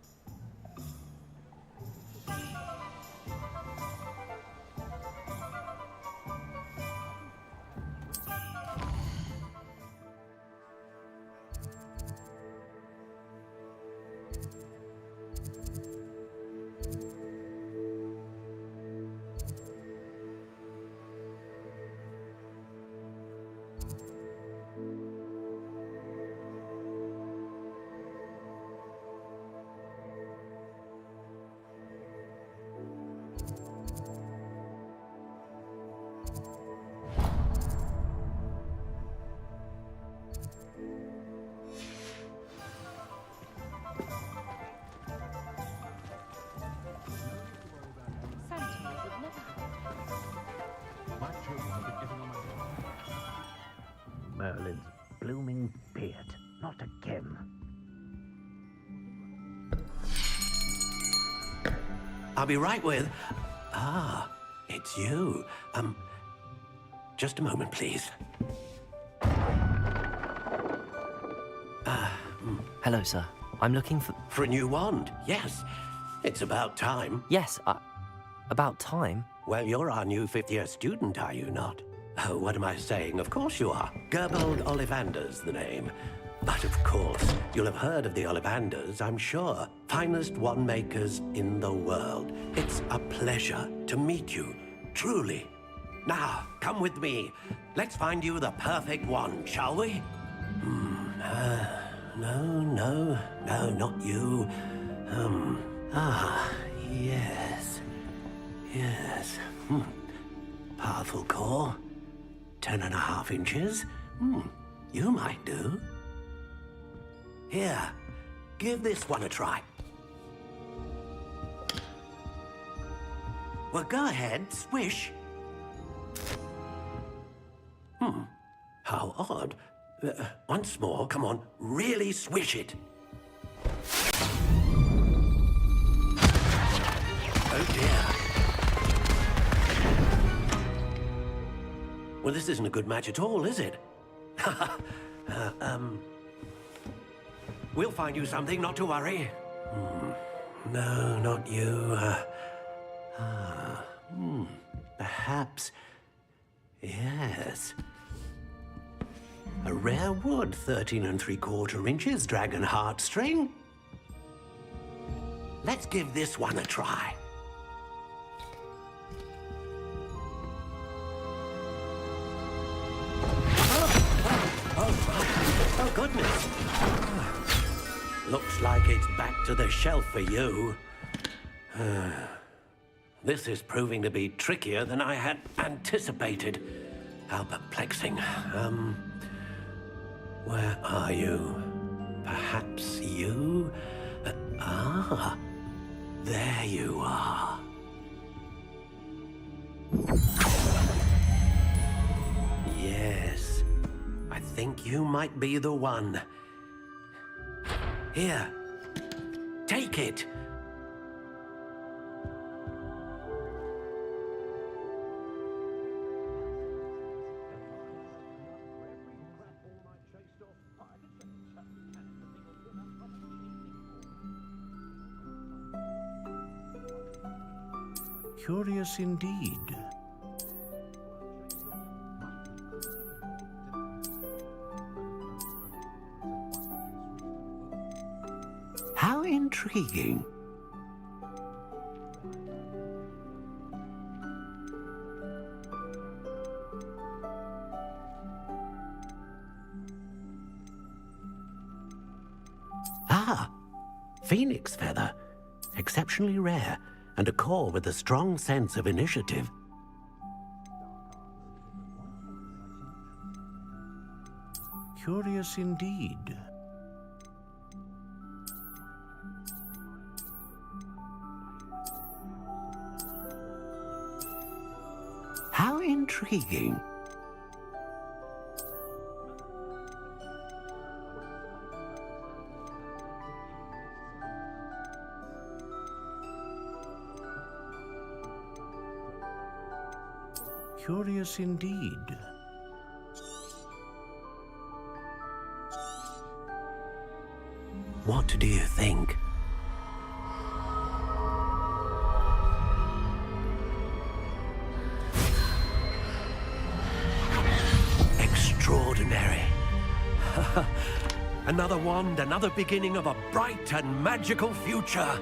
Merlin's blooming beard. Not again. I'll be right with... Ah, it's you. Just a moment, please. Hello, sir. I'm looking for... For a new wand, yes. It's about time. Yes, about time? Well, you're our new fifth-year student, are you not? Oh, what am I saying? Of course you are. Gerbold Ollivander's the name. But of course, you'll have heard of the Ollivanders, I'm sure. Finest wand makers in the world. It's a pleasure to meet you, truly. Now, come with me. Let's find you the perfect wand, shall we? No, not you. Yes. Powerful core. 10.5 inches. You might do. Here, give this one a try. Well, go ahead, swish. How odd. Once more, come on, really swish it. Oh dear. Well, this isn't a good match at all, is it? We'll find you something, not to worry. No, not you. Perhaps... Yes. A rare wood, 13 3/4 inches, dragon heartstring. Let's give this one a try. Oh, goodness. Looks like it's back to the shelf for you. This is proving to be trickier than I had anticipated. How perplexing. Where are you? Perhaps you? There you are. Yes, I think you might be the one. Here, take it. Curious indeed. intriguing. Ah, phoenix feather. Exceptionally rare, and a core with a strong sense of initiative. Curious indeed. How intriguing. Curious indeed. What do you think? Extraordinary. Another wand, another beginning of a bright and magical future.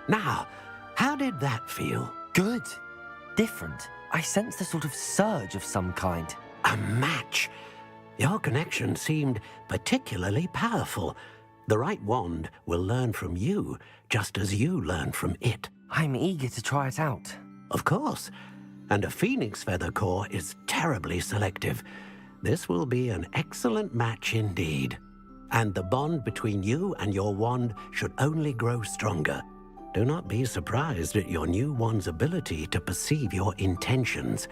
Now, how did that feel? Good. Different. I sensed a sort of surge of some kind. A match. Your connection seemed particularly powerful. The right wand will learn from you, just as you learn from it. I'm eager to try it out. Of course. And a phoenix feather core is terribly selective. This will be an excellent match indeed. And the bond between you and your wand should only grow stronger. Do not be surprised at your new wand's ability to perceive your intentions.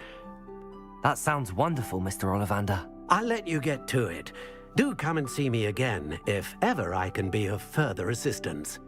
That sounds wonderful, Mr. Ollivander. I'll let you get to it. Do come and see me again if ever I can be of further assistance.